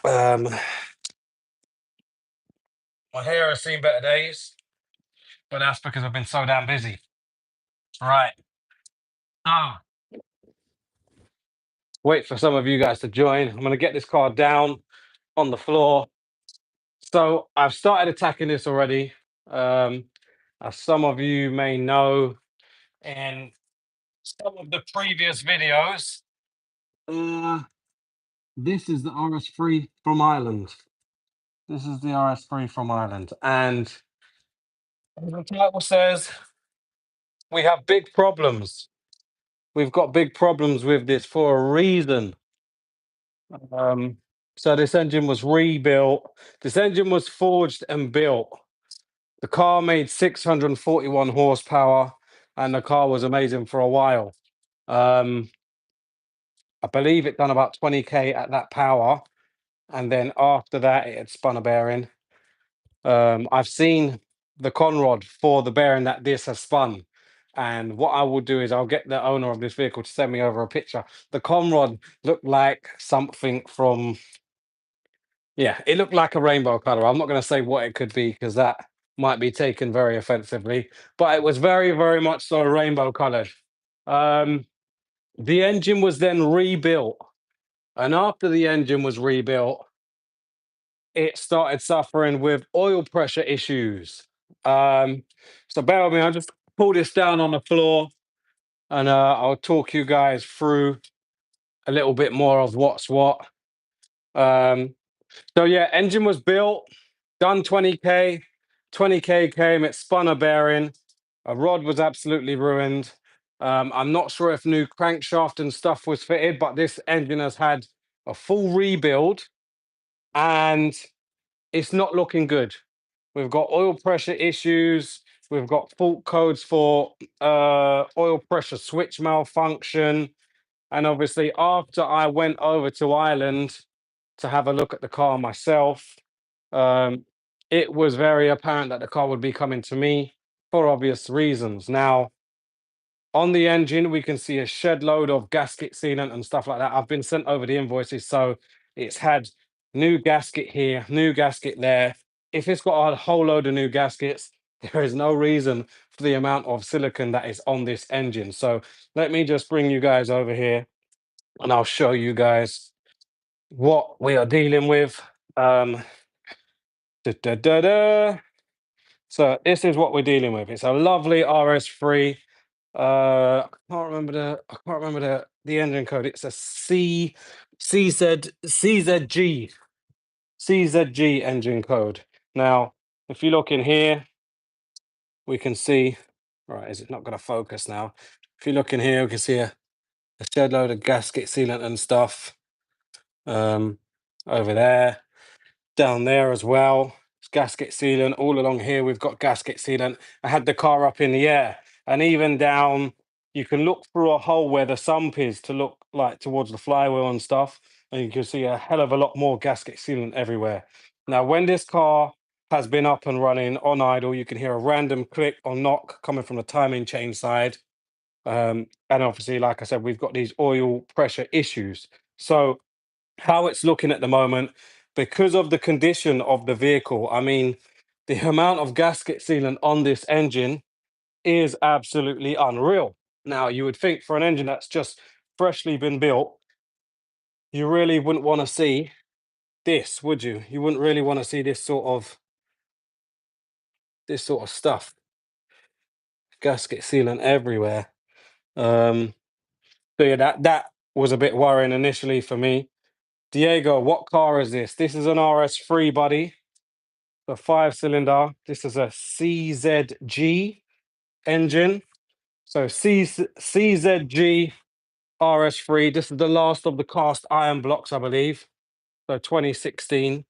Um, my hair has seen better days, but that's because I've been so damn busy. Right. So, wait for some of you guys to join. I'm going to get this car down on the floor. So, I've started attacking this already. Um, as some of you may know, in some of the previous videos, uh, this is the RS3 from Ireland. This is the RS3 from Ireland. And the title says, we have big problems. We've got big problems with this for a reason. Um, so this engine was rebuilt. This engine was forged and built. The car made 641 horsepower, and the car was amazing for a while. I believe it done about 20k at that power, and then after that, it had spun a bearing. I've seen the conrod for the bearing that this has spun. And what I will do is I'll get the owner of this vehicle to send me over a picture. The conrod looked like something from, yeah, it looked like a rainbow color. I'm not going to say what it could be because that might be taken very offensively, but it was very, very much so rainbow colored. Um, the engine was then rebuilt. And after the engine was rebuilt, it started suffering with oil pressure issues. So bear with me, I'll just pull this down on the floor and I'll talk you guys through a little bit more of what's what. So yeah, engine was built, done 20k, 20k came, it spun a bearing, a rod was absolutely ruined. I'm not sure if new crankshaft and stuff was fitted, but this engine has had a full rebuild and it's not looking good. We've got oil pressure issues. We've got fault codes for oil pressure switch malfunction. And obviously, after I went over to Ireland to have a look at the car myself, um, it was very apparent that the car would be coming to me for obvious reasons. Now, on the engine, we can see a shed load of gasket sealant and stuff like that. I've been sent over the invoices, so it's had new gasket here, new gasket there. If it's got a whole load of new gaskets, there is no reason for the amount of silicon that is on this engine. So let me just bring you guys over here and I'll show you guys what we are dealing with. Um, da, da, da, da. So this is what we're dealing with. It's a lovely RS3. I can't remember the engine code. It's a CZG engine code. Now, if you look in here, we can see, right, is it not going to focus now? If you look in here, we can see a shed load of gasket sealant and stuff over there. Down there as well, it's gasket sealant. All along here, we've got gasket sealant. I had the car up in the air, and even down, you can look through a hole where the sump is to look like towards the flywheel and stuff, and you can see a hell of a lot more gasket sealant everywhere. Now, when this car has been up and running on idle, you can hear a random click or knock coming from the timing chain side. And obviously, like I said, we've got these oil pressure issues. So how it's looking at the moment, because of the condition of the vehicle, I mean, the amount of gasket sealant on this engine is absolutely unreal. Now, you would think for an engine that's just freshly been built, you really wouldn't want to see this, would you? You wouldn't really want to see this sort of stuff. Gasket sealant everywhere. Um, so yeah, that was a bit worrying initially for me. Diego, what car is this? This is an RS3, buddy. The 5-cylinder. This is a CZG engine. So CZG RS3. This is the last of the cast iron blocks, I believe. So 2016.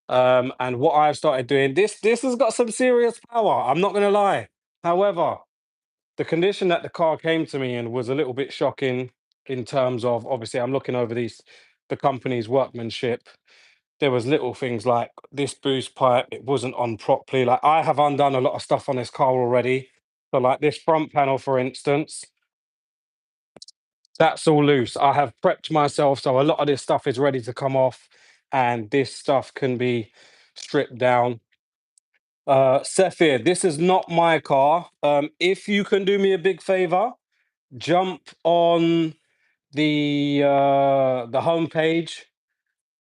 And what I've started doing, this has got some serious power. I'm not gonna lie. However, the condition that the car came to me in was a little bit shocking in terms of obviously I'm looking over the company's workmanship. There was little things like this boost pipe, it wasn't on properly. Like I have undone a lot of stuff on this car already. So like this front panel, for instance, that's all loose. I have prepped myself, so a lot of this stuff is ready to come off. and this stuff can be stripped down. Sefir, this is not my car. If you can do me a big favor, jump on the homepage,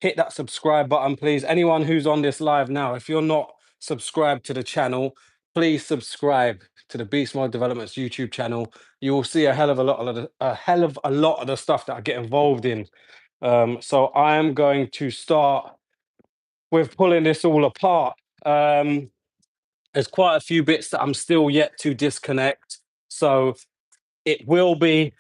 hit that subscribe button, please. Anyone who's on this live now, if you're not subscribed to the channel, please subscribe to the Beast Mode Developments YouTube channel. You will see a hell of a lot of the stuff that I get involved in. So I am going to start with pulling this all apart. There's quite a few bits that I'm still yet to disconnect. So it will be,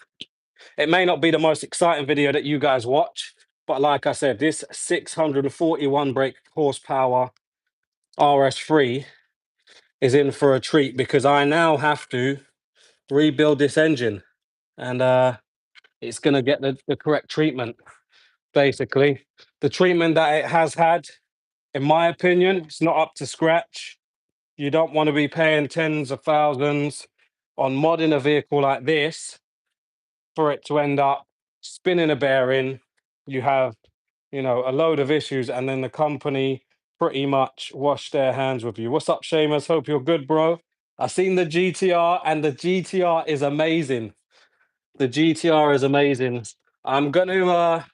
it may not be the most exciting video that you guys watch, but like I said, this 641 brake horsepower RS3 is in for a treat because I now have to rebuild this engine, and it's going to get the correct treatment, basically. The treatment that it has had, in my opinion, it's not up to scratch. You don't want to be paying tens of thousands on modding a vehicle like this for it to end up spinning a bearing. You have, you know, a load of issues, and then the company pretty much wash their hands with you. What's up, Seamus? Hope you're good, bro. I seen the GTR, and the GTR is amazing. The GTR is amazing. I'm gonna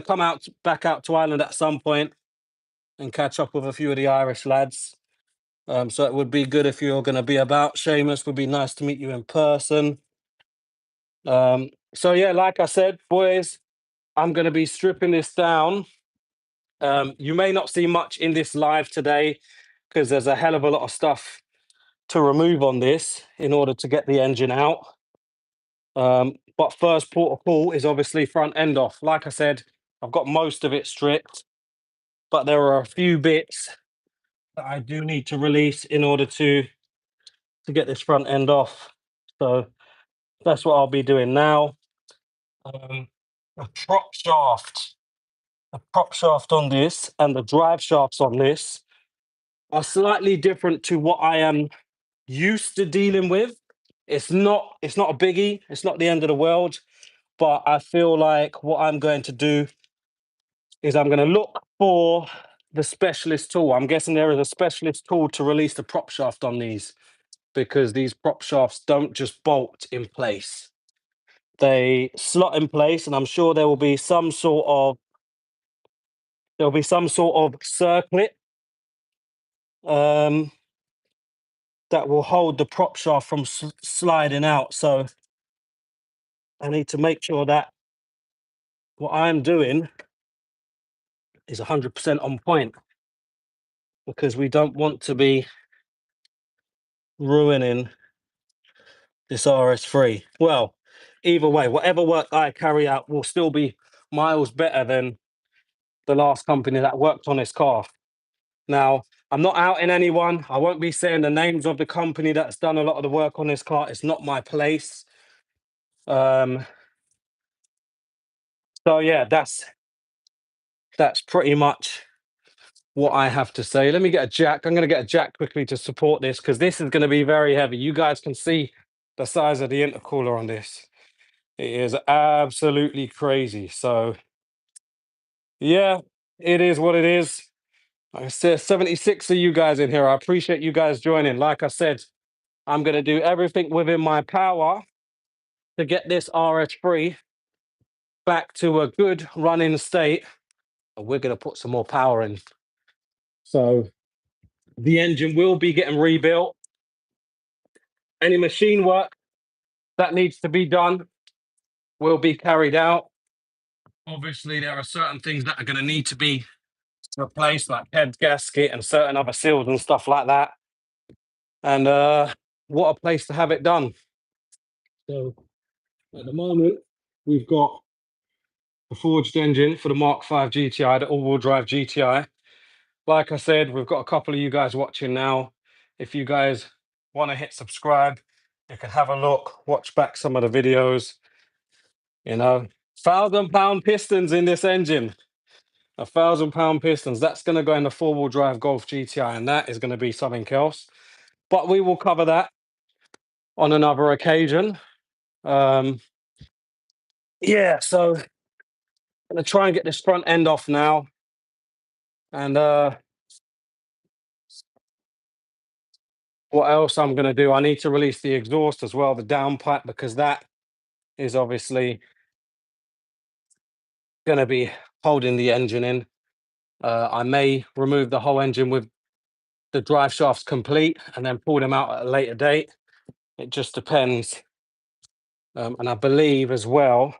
come out back out to Ireland at some point and catch up with a few of the Irish lads. So it would be good if you're gonna be about. Seamus, would be nice to meet you in person. So yeah, like I said, boys, I'm gonna be stripping this down. You may not see much in this live today because there's a hell of a lot of stuff to remove on this in order to get the engine out. But first port of call is obviously front end off. Like I said, I've got most of it stripped, but there are a few bits that I do need to release in order to get this front end off. So that's what I'll be doing now. Um, the prop shaft, the prop shaft on this and the drive shafts on this are slightly different to what I am used to dealing with. It's not a biggie, it's not the end of the world, but I feel like what I'm going to do is I'm going to look for the specialist tool. I'm guessing there is a specialist tool to release the prop shaft on these, because these prop shafts don't just bolt in place. They slot in place, and I'm sure there'll be some sort of circlip um, that will hold the prop shaft from sliding out. So I need to make sure that what I'm doing is 100% on point, because we don't want to be ruining this RS3. Well, either way, whatever work I carry out will still be miles better than the last company that worked on this car. Now, I'm not outing anyone. I won't be saying the names of the company that's done a lot of the work on this car. It's not my place. So yeah, that's pretty much what I have to say. Let me get a jack. I'm going to get a jack quickly to support this, because this is going to be very heavy. You guys can see the size of the intercooler on this. It is absolutely crazy. So yeah, it is what it is. I said 76 of you guys in here. I appreciate you guys joining. Like I said, I'm going to do everything within my power to get this RS3 back to a good running state. And we're going to put some more power in. So the engine will be getting rebuilt. Any machine work that needs to be done will be carried out. Obviously, there are certain things that are going to need to be replaced, like head gasket and certain other seals and stuff like that. And what a place to have it done. So at the moment, we've got a forged engine for the Mark V GTI, the all-wheel drive GTI. Like I said, we've got a couple of you guys watching now. If you guys want to hit subscribe, you can have a look, watch back some of the videos. You know, £1,000 pistons in this engine. £1,000 pistons. That's going to go in the four-wheel drive Golf GTI, and that is going to be something else. But we will cover that on another occasion. Yeah, so I'm going to try and get this front end off now. And what else I'm going to do? I need to release the exhaust as well, the downpipe, because that is obviously going to be holding the engine in. I may remove the whole engine with the drive shafts complete and then pull them out at a later date. It just depends. And I believe as well,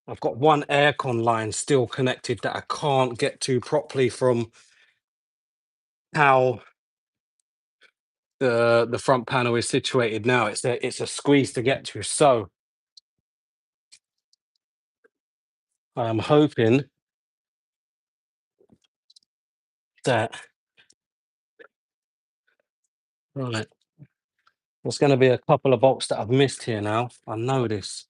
I've got one aircon line still connected that I can't get to properly from how the front panel is situated now. It's a squeeze to get to. So I'm hoping that, right, there's going to be a couple of bolts that I've missed here now. I know this.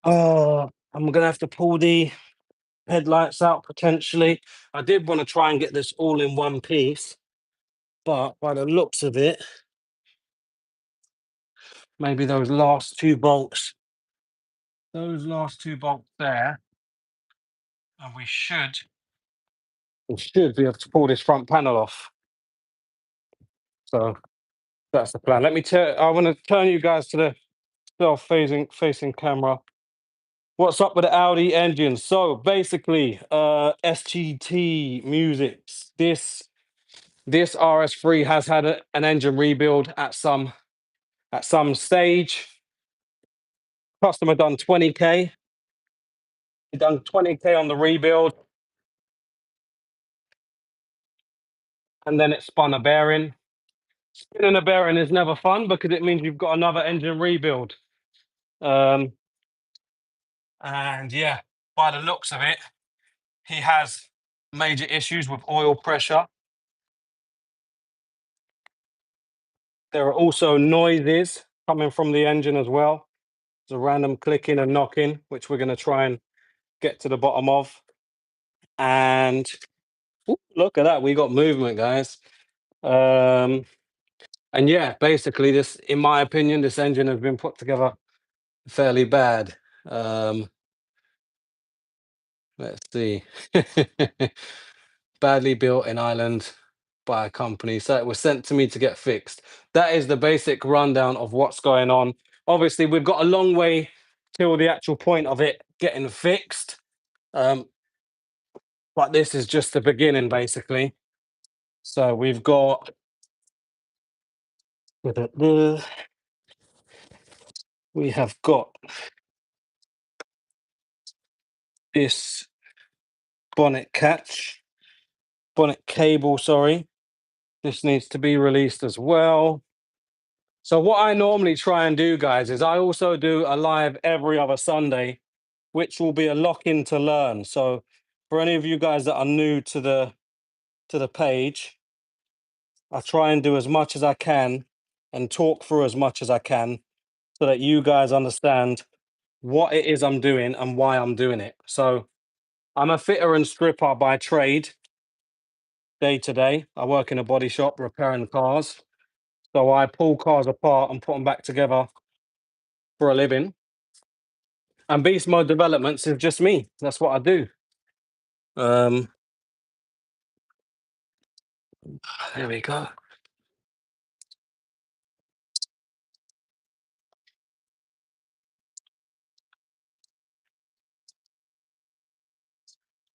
Oh, I'm going to have to pull the headlights out potentially. I did want to try and get this all in one piece, but by the looks of it, maybe those last two bolts there, and we should be able to pull this front panel off. So that's the plan. I want to turn you guys to the self facing camera. What's up with the Audi engine? So basically, SGT Musics. This RS3 has had an engine rebuild at some stage. Customer done 20K. He done 20K on the rebuild, and then it spun a bearing. Spinning a bearing is never fun because it means you've got another engine rebuild. Um, and yeah, by the looks of it, he has major issues with oil pressure. There are also noises coming from the engine as well. There's a random clicking and knocking, which we're going to try and get to the bottom of. And ooh, look at that, we got movement, guys. And yeah, basically, this, in my opinion, this engine has been put together fairly bad. Let's see. Badly built in Ireland by a company. So it was sent to me to get fixed. That is the basic rundown of what's going on. Obviously, we've got a long way till the actual point of it getting fixed. But this is just the beginning, basically. So we've got we have got this bonnet cable, sorry. This needs to be released as well. So what I normally try and do, guys, is I also do a live every other Sunday, which will be a lock-in to learn. So for any of you guys that are new to the page, I try and do as much as I can and talk through as much as I can so that you guys understand what it is I'm doing and why I'm doing it. So I'm a fitter and stripper by trade, day to day. I work in a body shop repairing cars. So I pull cars apart and put them back together for a living. And beast mode developments is just me. That's what I do. Um, there we go.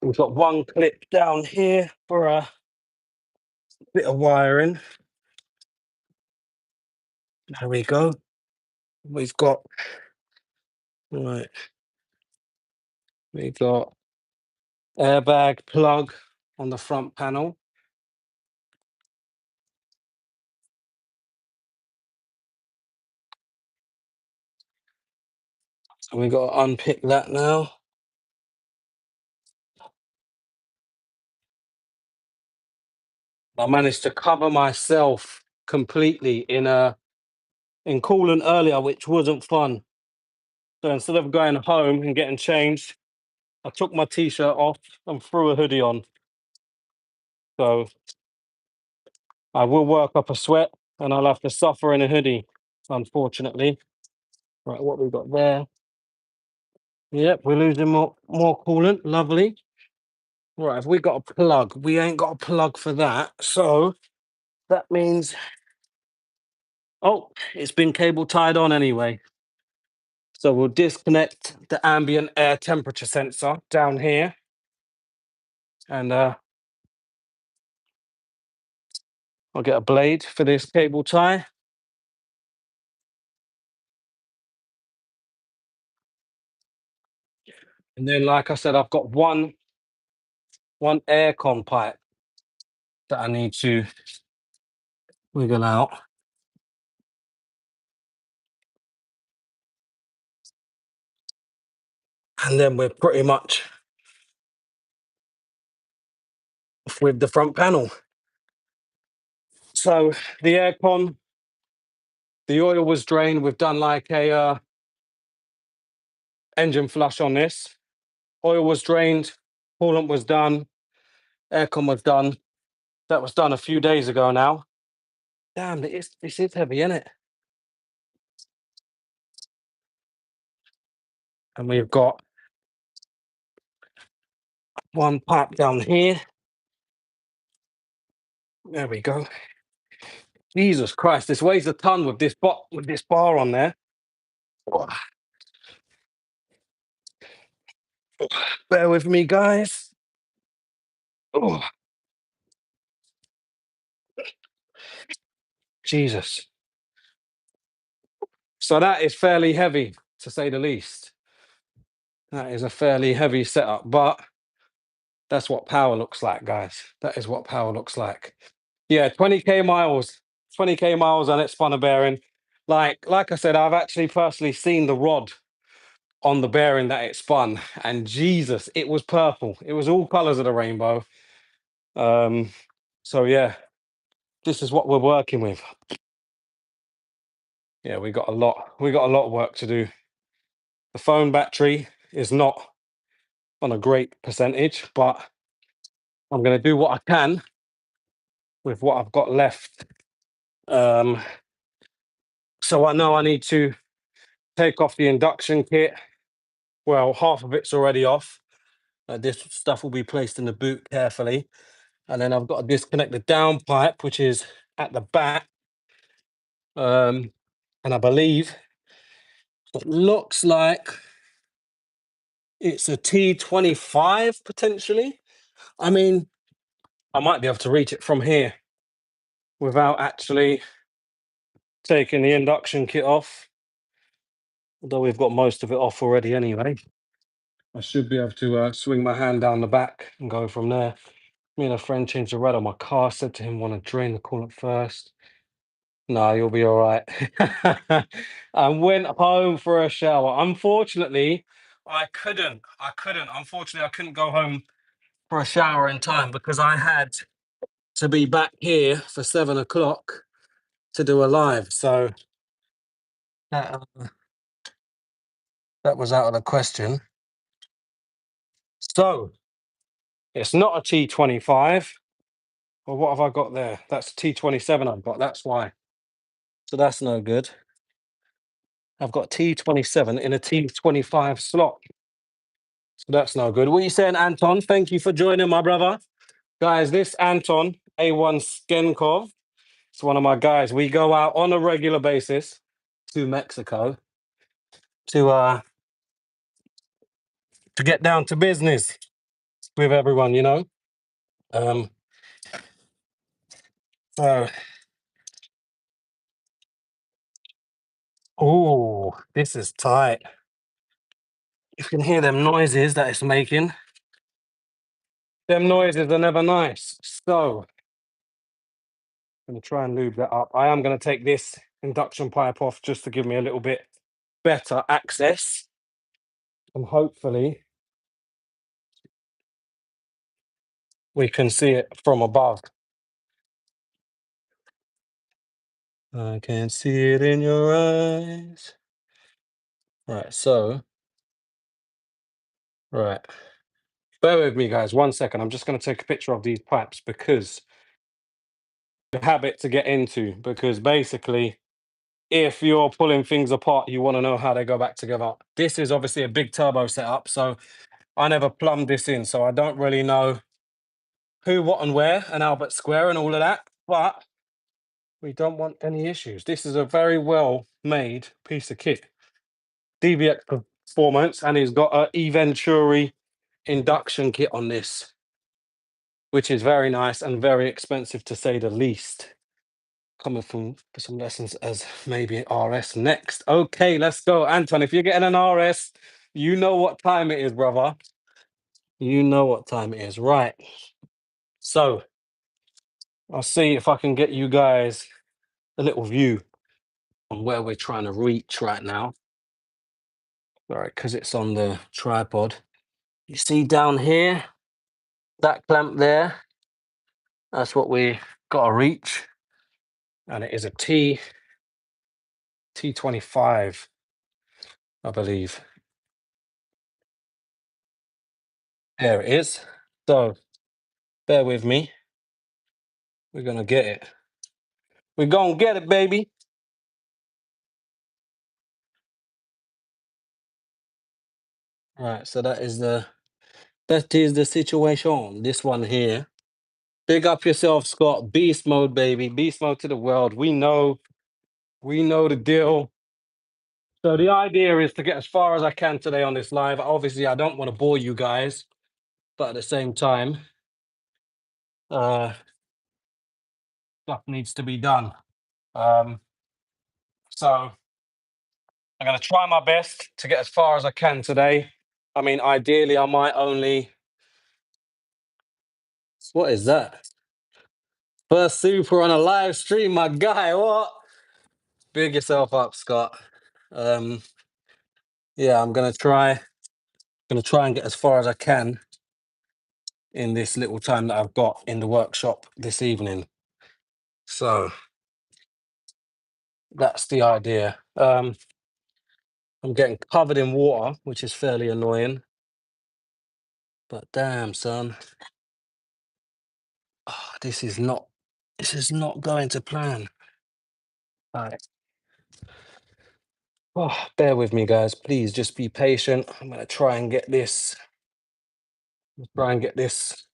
We've got one clip down here for a bit of wiring. There we go. We've got right. We've got airbag plug on the front panel. So we've got to unpick that now. I managed to cover myself completely in coolant earlier, which wasn't fun. So instead of going home and getting changed, I took my t-shirt off and threw a hoodie on. So I will work up a sweat and I'll have to suffer in a hoodie, unfortunately. Right, what we've got there. Yep, we're losing more coolant. Lovely. Right, have we got a plug? We ain't got a plug for that. So that means, oh, it's been cable tied on anyway. So we'll disconnect the ambient air temperature sensor down here. And I'll get a blade for this cable tie. And then, like I said, I've got one aircon pipe that I need to wiggle out. And then we're pretty much with the front panel. So the aircon, the oil was drained. We've done like a engine flush on this. Oil was drained, coolant was done, aircon was done. That was done a few days ago now. Damn, this is heavy, isn't it? And we've got one pipe down here. There we go. Jesus Christ, this weighs a ton with this bar on there. Oh, bear with me, guys. Oh, Jesus. So that is fairly heavy, to say the least. That is a fairly heavy setup, but that's what power looks like, guys. That is what power looks like. Yeah, 20k miles, 20k miles on it, spun a bearing. Like I said, I've actually personally seen the rod on the bearing that it spun, and Jesus, it was purple. It was all colors of the rainbow. Um, so yeah, this is what we're working with. Yeah, we got a lot of work to do. The phone battery is not on a great percentage, but I'm going to do what I can with what I've got left. Um, so I know I need to take off the induction kit. Well, half of it's already off. This stuff will be placed in the boot carefully. And then I've got to disconnect the downpipe, which is at the back. And I believe it looks like it's a T25 potentially. I mean, I might be able to reach it from here without actually taking the induction kit off. Although we've got most of it off already anyway. I should be able to swing my hand down the back and go from there. Me and a friend changed the rad on my car, said to him, want to drain the coolant first. No, you'll be all right. And went home for a shower. Unfortunately, I couldn't. Unfortunately, I couldn't go home for a shower in time because I had to be back here for 7 o'clock to do a live. So that, that was out of the question. So it's not a T25. Well, what have I got there? That's a T27 I've got. That's why. So that's no good. I've got T27 in a T25 slot. So that's no good. What are you saying, Anton? Thank you for joining, my brother. Guys, this Anton, A1 Skenkov, it's one of my guys. We go out on a regular basis to Mexico to get down to business with everyone, you know. Um, so, oh, this is tight. You can hear them noises that it's making. Them noises are never nice. So, I'm going to try and lube that up. I am going to take this induction pipe off just to give me a little bit better access. And hopefully we can see it from above. I can see it in your eyes. Right, so, right. Bear with me, guys, 1 second. I'm just going to take a picture of these pipes because the habit to get into, because basically if you're pulling things apart, you want to know how they go back together. This is obviously a big turbo setup, so I never plumbed this in, so I don't really know who, what, and where, and Albert Square and all of that, but we don't want any issues. This is a very well made piece of kit. DVX performance, and he's got a E Venturi induction kit on this, which is very nice and very expensive to say the least. Coming from for some lessons as maybe RS next. Okay, let's go. Anton, if you're getting an RS, you know what time it is, brother. You know what time it is. Right. So I'll see if I can get you guys a little view on where we're trying to reach right now. All right, because it's on the tripod. You see down here, that clamp there, that's what we got to reach. And it is a T25, I believe. There it is. So bear with me. We're gonna get it. We're gonna get it, baby. Right, so that is the situation. This one here. Big up yourself, Scott. Beast mode, baby. Beast mode to the world. We know the deal. So the idea is to get as far as I can today on this live. Obviously, I don't want to bore you guys, but at the same time, uh, stuff needs to be done. So I'm gonna try my best to get as far as I can today. I mean, ideally, I might only. What is that? First super on a live stream, my guy. What? Big yourself up, Scott. Um, yeah, I'm gonna try and get as far as I can in this little time that I've got in the workshop this evening. So that's the idea. I'm getting covered in water, which is fairly annoying. But damn, son. This is not going to plan. All right. Oh, bear with me, guys. Please just be patient. I'm gonna try and get this. Try and get this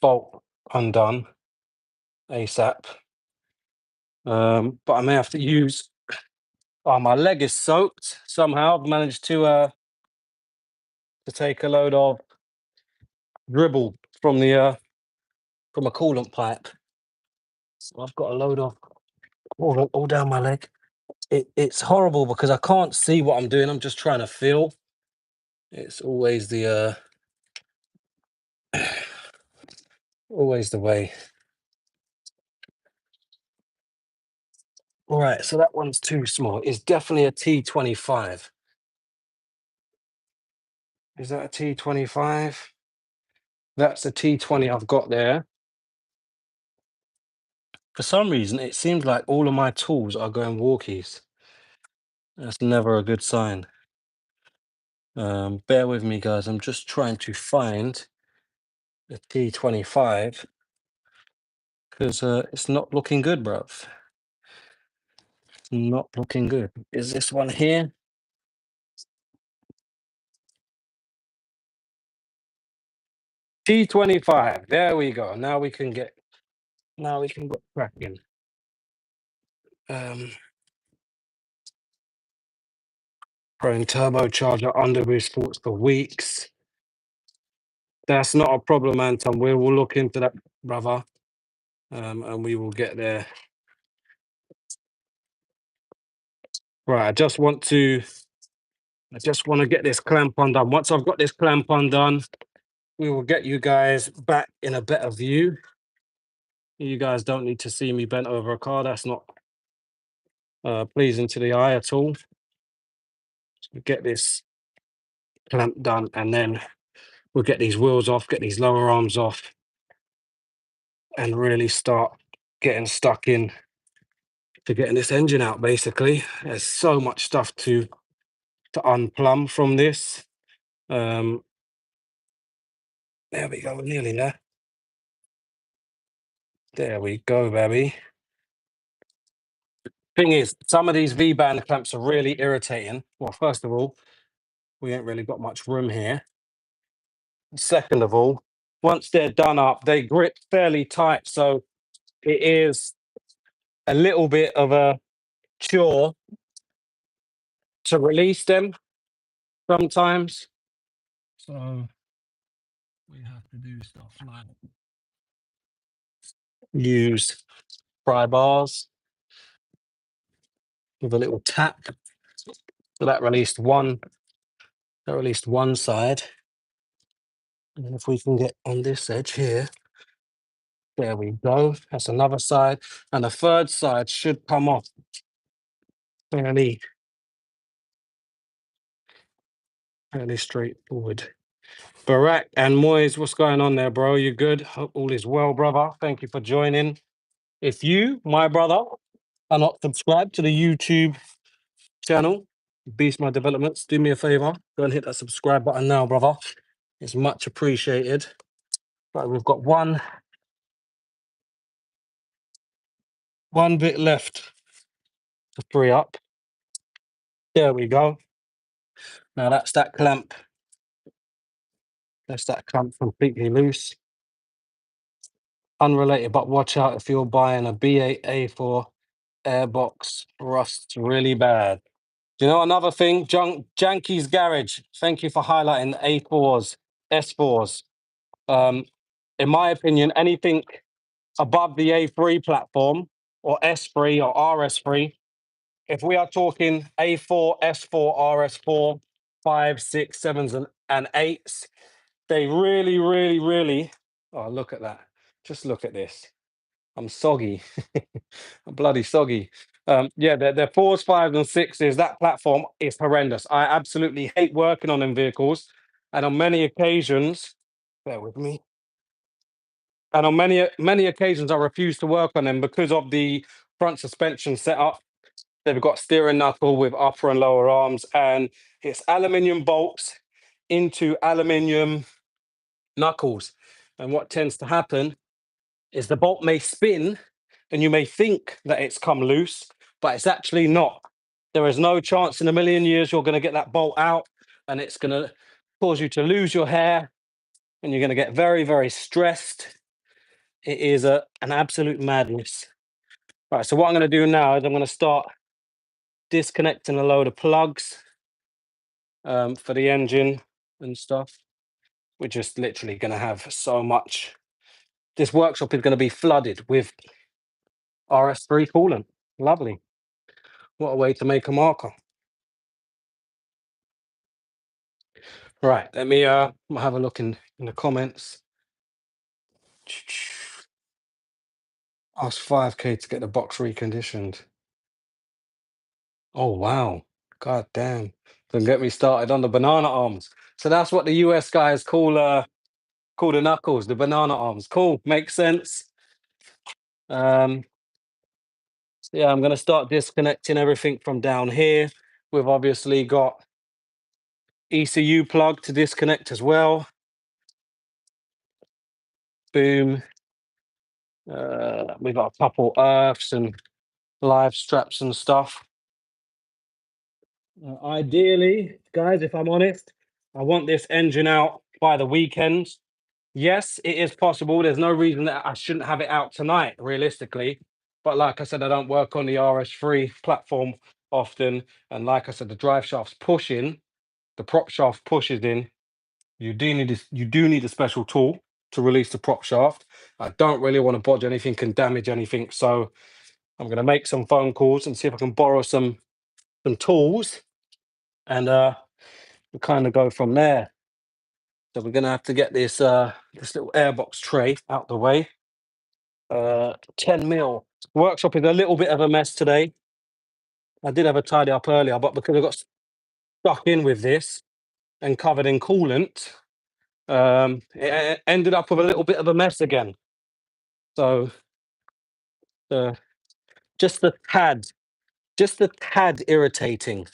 bolt undone ASAP. But I may have to use. Oh, my leg is soaked somehow. I've managed to take a load of dribble from a coolant pipe. So I've got a load of all down my leg. It's horrible because I can't see what I'm doing. I'm just trying to feel. It's always the way. All right, so that one's too small. It's definitely a T25. Is that a T25? That's a T20 I've got there. For some reason, it seems like all of my tools are going walkies. That's never a good sign. Bear with me, guys. I'm just trying to find the T25 because it's not looking good, bruv. Not looking good. Is this one here? T25. There we go. Now we can get cracking. Throwing turbocharger under boost ports for weeks. That's not a problem, Anton. We will look into that, brother. And we will get there. Right, I just want to get this clamp undone. Once I've got this clamp undone, we will get you guys back in a better view. You guys don't need to see me bent over a car. That's not pleasing to the eye at all. So get this clamp done, and then we'll get these wheels off, get these lower arms off, and really start getting stuck in to getting this engine out. Basically, there's so much stuff to unplumb from this. There we go, we're nearly there. There we go, baby. Thing is, some of these V-band clamps are really irritating. Well, first of all, we ain't really got much room here. Second of all, once they're done up, they grip fairly tight. So it is a little bit of a chore to release them sometimes. So we have to do stuff like use pry bars with a little tap. So that released one side. And then if we can get on this edge here, there we go. That's another side. And the third side should come off fairly, fairly straightforward. Barak and Moyes, what's going on there, bro? You good? Hope all is well, brother. Thank you for joining. If you, my brother, are not subscribed to the YouTube channel, Beast My Developments, do me a favor. Go and hit that subscribe button now, brother. It's much appreciated. Right, we've got one bit left to free up. There we go. Now that's that clamp. That's that clamp completely loose. Unrelated, but watch out if you're buying a B8A4 airbox, rusts really bad. Do you know another thing? Janky's Garage. Thank you for highlighting A4s, S4s. In my opinion, anything above the A3 platform or S3 or RS3, if we are talking A4, S4, RS4, 5, 6, 7s, and 8s, they really, really, really. Oh, look at that. Just look at this. I'm soggy. I'm bloody soggy. Yeah, they're fours, fives, and sixes. That platform is horrendous. I absolutely hate working on them vehicles. And on many occasions, bear with me. And on many occasions, I refuse to work on them because of the front suspension setup. They've got steering knuckle with upper and lower arms, and it's aluminium bolts into aluminium knuckles. And what tends to happen is the bolt may spin and you may think that it's come loose, but it's actually not. There is no chance in a million years you're going to get that bolt out, and it's going to cause you to lose your hair, and you're going to get very, very stressed. It is an absolute madness. Right, so what I'm going to do now is I'm going to start disconnecting a load of plugs for the engine and stuff. We're just literally going to have so much. This workshop is going to be flooded with RS3 coolant. Lovely. What a way to make a marker. Right, let me have a look in the comments. Ask 5K to get the box reconditioned. Oh wow. God damn. Don't get me started on the banana arms. So that's what the US guys call the knuckles, the banana arms. Cool, makes sense. Yeah, I'm gonna start disconnecting everything from down here. We've obviously got ECU plug to disconnect as well. Boom. We've got a couple earths and live straps and stuff. Ideally, guys, if I'm honest, I want this engine out by the weekend. Yes, it is possible. There's no reason that I shouldn't have it out tonight, realistically. But like I said, I don't work on the RS3 platform often. And like I said, the drive shaft's pushing, the prop shaft pushes in. You do need a special tool to release the prop shaft. I don't really want to bodge anything and damage anything. So I'm going to make some phone calls and see if I can borrow some tools, and we'll kind of go from there. So we're going to have to get this this little airbox tray out the way. 10 mil. Workshop is a little bit of a mess today. I did have a tidy up earlier, but because I got stuck in with this and covered in coolant, it ended up with a little bit of a mess again. So just the tad irritating.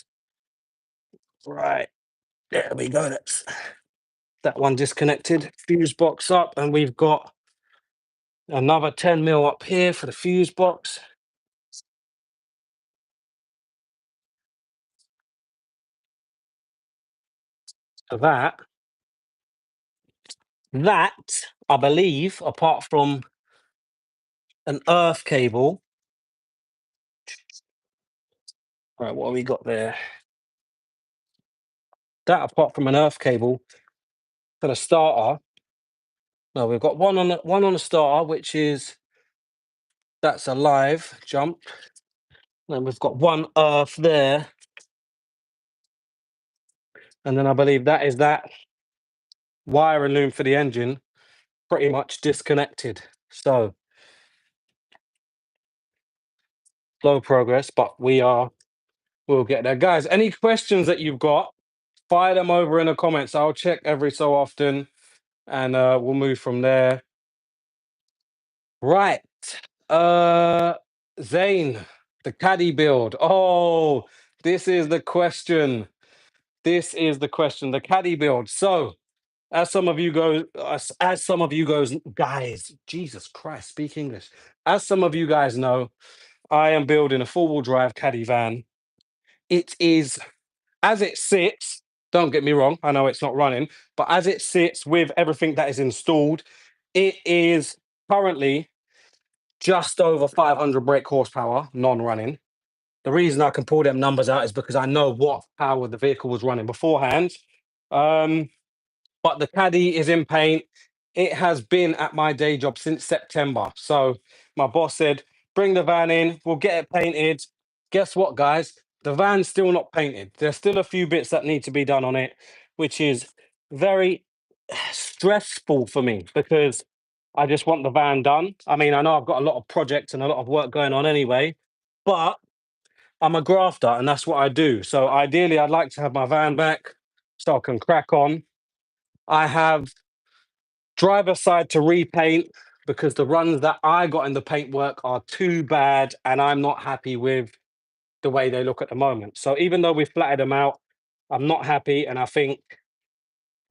Right, there we go. That's that one disconnected. Fuse box up, and we've got another 10 mil up here for the fuse box. that I believe, apart from an earth cable, right, what have we got there? That apart from an earth cable for the starter, no, we've got one on the starter, which is that's a live jump. Then we've got one earth there, and then I believe that is that wire and loom for the engine pretty much disconnected. So slow progress, but we'll get there. Guys, any questions that you've got, fire them over in the comments. I'll check every so often and we'll move from there. Right. Uh Zane, the caddy build. Oh, this is the question. This is the question. The caddy build. So as some of you goes guys, Jesus Christ, speak English. As some of you guys know, I am building a four-wheel drive caddy van. It is as it sits, don't get me wrong, I know it's not running, but as it sits with everything that is installed, it is currently just over 500 brake horsepower, non-running. The reason I can pull them numbers out is because I know what power the vehicle was running beforehand. Um, but the caddy is in paint. It has been at my day job since September. So my boss said, bring the van in, we'll get it painted. Guess what, guys? The van's still not painted. There's still a few bits that need to be done on it, which is very stressful for me because I just want the van done. I mean, I know I've got a lot of projects and a lot of work going on anyway, but I'm a grafter and that's what I do. So ideally, I'd like to have my van back so I can crack on. I have driver side to repaint because the runs that I got in the paintwork are too bad and I'm not happy with the way they look at the moment. So even though we flatted them out, I'm not happy and I think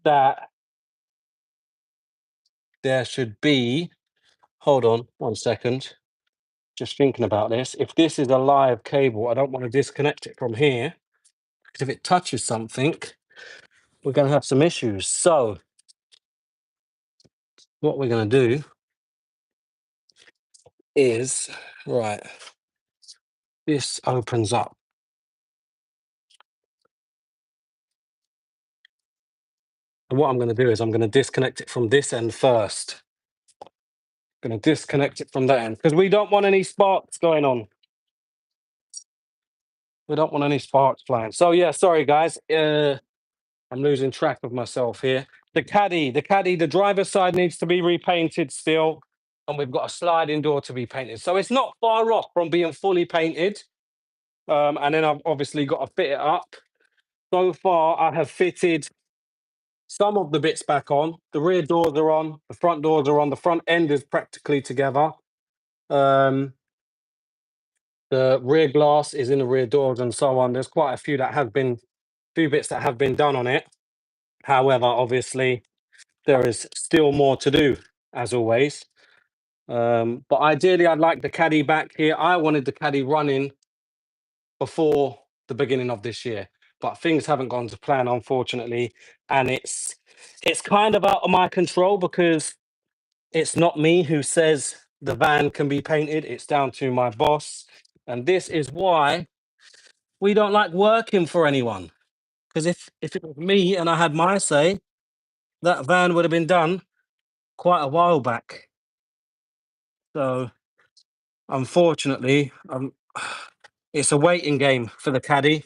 that there should be, hold on 1 second, just thinking about this. If this is a live cable, I don't want to disconnect it from here because if it touches something, we're going to have some issues. So what we're going to do is, right, this opens up. And what I'm going to do is I'm going to disconnect it from this end first. Going to disconnect it from that end because we don't want any sparks going on. We don't want any sparks flying. So yeah, sorry guys. I'm losing track of myself here. The driver's side needs to be repainted still, and we've got a sliding door to be painted. So it's not far off from being fully painted. And then I've obviously got to fit it up. So far, I have fitted some of the bits back on. The rear doors are on, the front doors are on, the front end is practically together. The rear glass is in the rear doors and so on. There's quite a few bits that have been done on it. However, obviously, there is still more to do, as always. But ideally, I'd like the caddy back here. I wanted the caddy running before the beginning of this year, but things haven't gone to plan, unfortunately, and it's kind of out of my control because it's not me who says the van can be painted. It's down to my boss, and this is why we don't like working for anyone. Because if it was me and I had my say, that van would have been done quite a while back. So unfortunately, it's a waiting game for the caddy,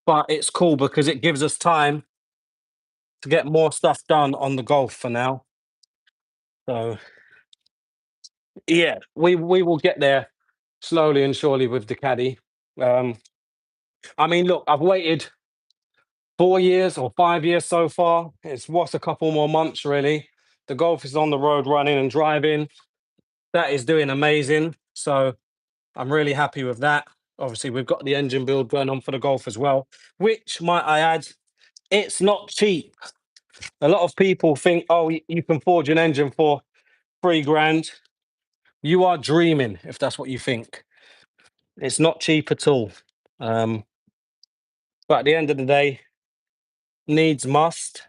but it's cool because it gives us time to get more stuff done on the golf for now. So yeah, we will get there slowly and surely with the caddy. Um, I mean, look, I've waited 4 years or 5 years so far. It's what's a couple more months really. The golf is on the road running and driving. That is doing amazing. So I'm really happy with that. Obviously, we've got the engine build going on for the golf as well, which might I add, it's not cheap. A lot of people think, oh, you can forge an engine for 3 grand. You are dreaming if that's what you think. It's not cheap at all. But at the end of the day, needs must,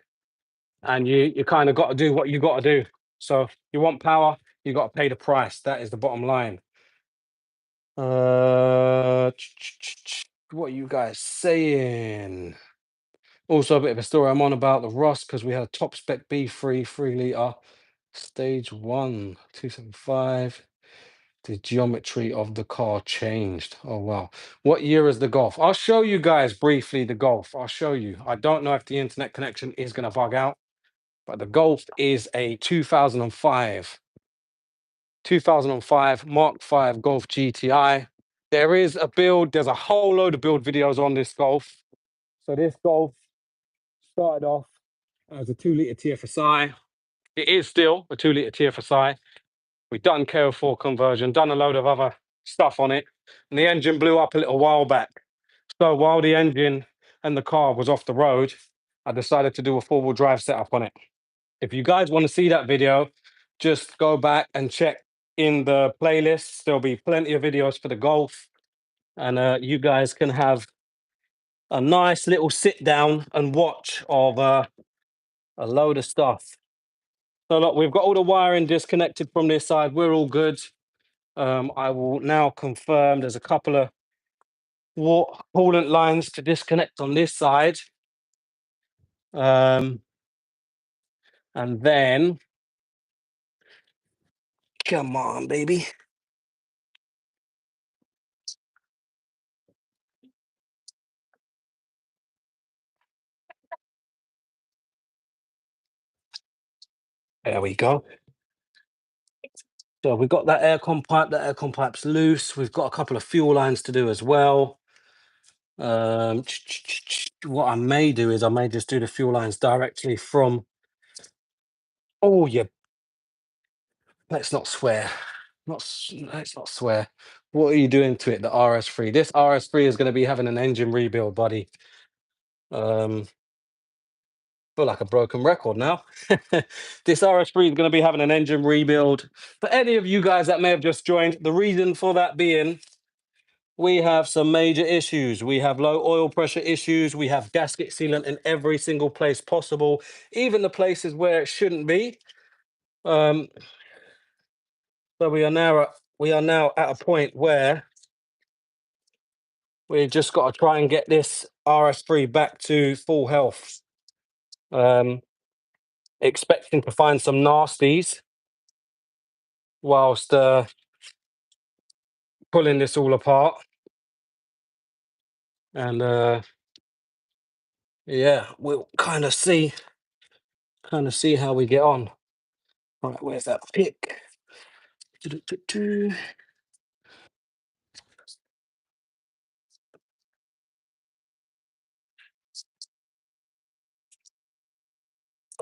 and you kind of got to do what you got to do. So you want power, you got to pay the price. That is the bottom line. What are you guys saying? Also, a bit of a story I'm on about the Ross because we had a top spec B3 3 litre stage 1 275. The geometry of the car changed. Oh wow. What year is the Golf? I'll show you guys briefly the Golf. I'll show you. I don't know if the internet connection is going to bug out, but the Golf is a 2005 Mark 5 Golf GTI. There is a build, there's a whole load of build videos on this Golf. So this Golf started off as a 2 litre TFSI. It is still a 2 litre TFSI. We've done KO4 conversion, done a load of other stuff on it, and the engine blew up a little while back. So while the engine and the car was off the road, I decided to do a 4-wheel drive setup on it. If you guys want to see that video, just go back and check in the playlists. There'll be plenty of videos for the Golf, and you guys can have a nice little sit down and watch of a load of stuff. So look, we've got all the wiring disconnected from this side. We're all good. I will now confirm there's a couple of coolant lines to disconnect on this side. And then, come on, baby. There we go. So we've got that aircon pipe. That aircon pipe's loose. We've got a couple of fuel lines to do as well. What I may do is I may just do the fuel lines directly from. Oh, yeah. Let's not swear. Let's not swear. What are you doing to it? The RS3. This RS3 is going to be having an engine rebuild, buddy. Feel like a broken record now. This RS3 is going to be having an engine rebuild. For any of you guys that may have just joined, the reason for that being we have some major issues. We have low oil pressure issues. We have gasket sealant in every single place possible, even the places where it shouldn't be. So we are now at a point where we just got to try and get this RS3 back to full health. Expecting to find some nasties whilst pulling this all apart. And yeah, we'll kind of see how we get on. All right, where's that pick?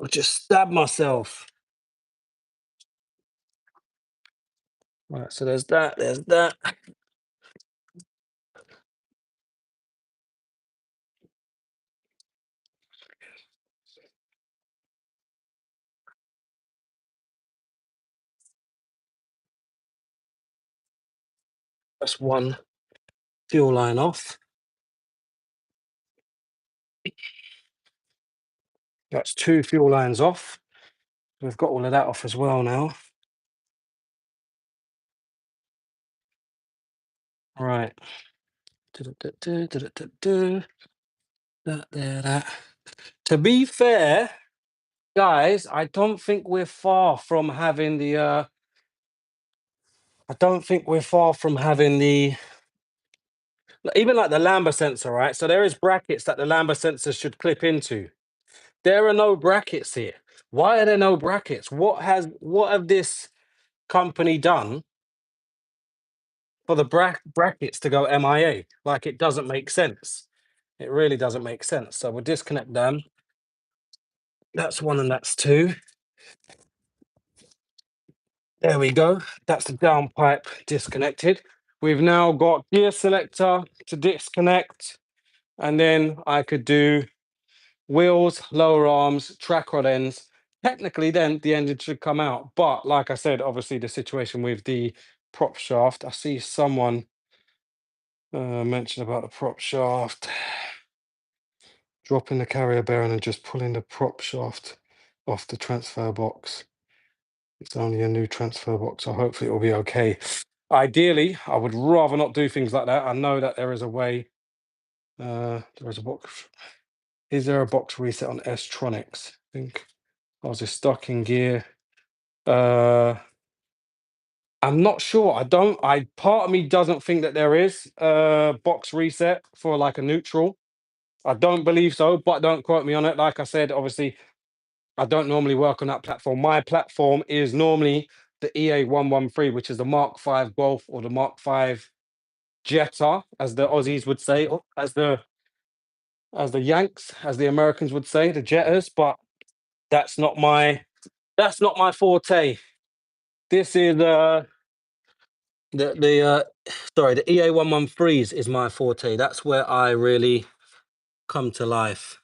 I just stabbed myself. All right, so there's that. That's one fuel line off. That's two fuel lines off. We've got all of that off as well now. All right. That. To be fair, guys, I don't think we're far from having the even like the lambda sensor, right? So there is brackets that the lambda sensor should clip into. There are no brackets here. Why are there no brackets? What have this company done for the brackets to go MIA? Like, it doesn't make sense. It really doesn't make sense. So we'll disconnect them. That's one and that's two. There we go. That's the downpipe disconnected. We've now got gear selector to disconnect, and then I could do wheels, lower arms, track rod ends. Technically, then the engine should come out. But like I said, obviously the situation with the prop shaft, I see someone mention about the prop shaft. dropping the carrier bearing and just pulling the prop shaft off the transfer box. It's only a new transfer box, so hopefully it will be okay. Ideally, I would rather not do things like that. I know that there is a way. There is a box. Is there a box reset on S-Tronics? I think I was just stuck in gear. I'm not sure. I part of me doesn't think that there is a box reset for like a neutral. I don't believe so, but don't quote me on it. Like I said, obviously, I don't normally work on that platform. My platform is normally the EA113, which is the Mark V Golf or the Mark V Jetta, as the Aussies would say, or as the Yanks, as the Americans would say, the Jettas. But that's not my forte. This is the sorry, the EA113s is my forte. That's where I really come to life.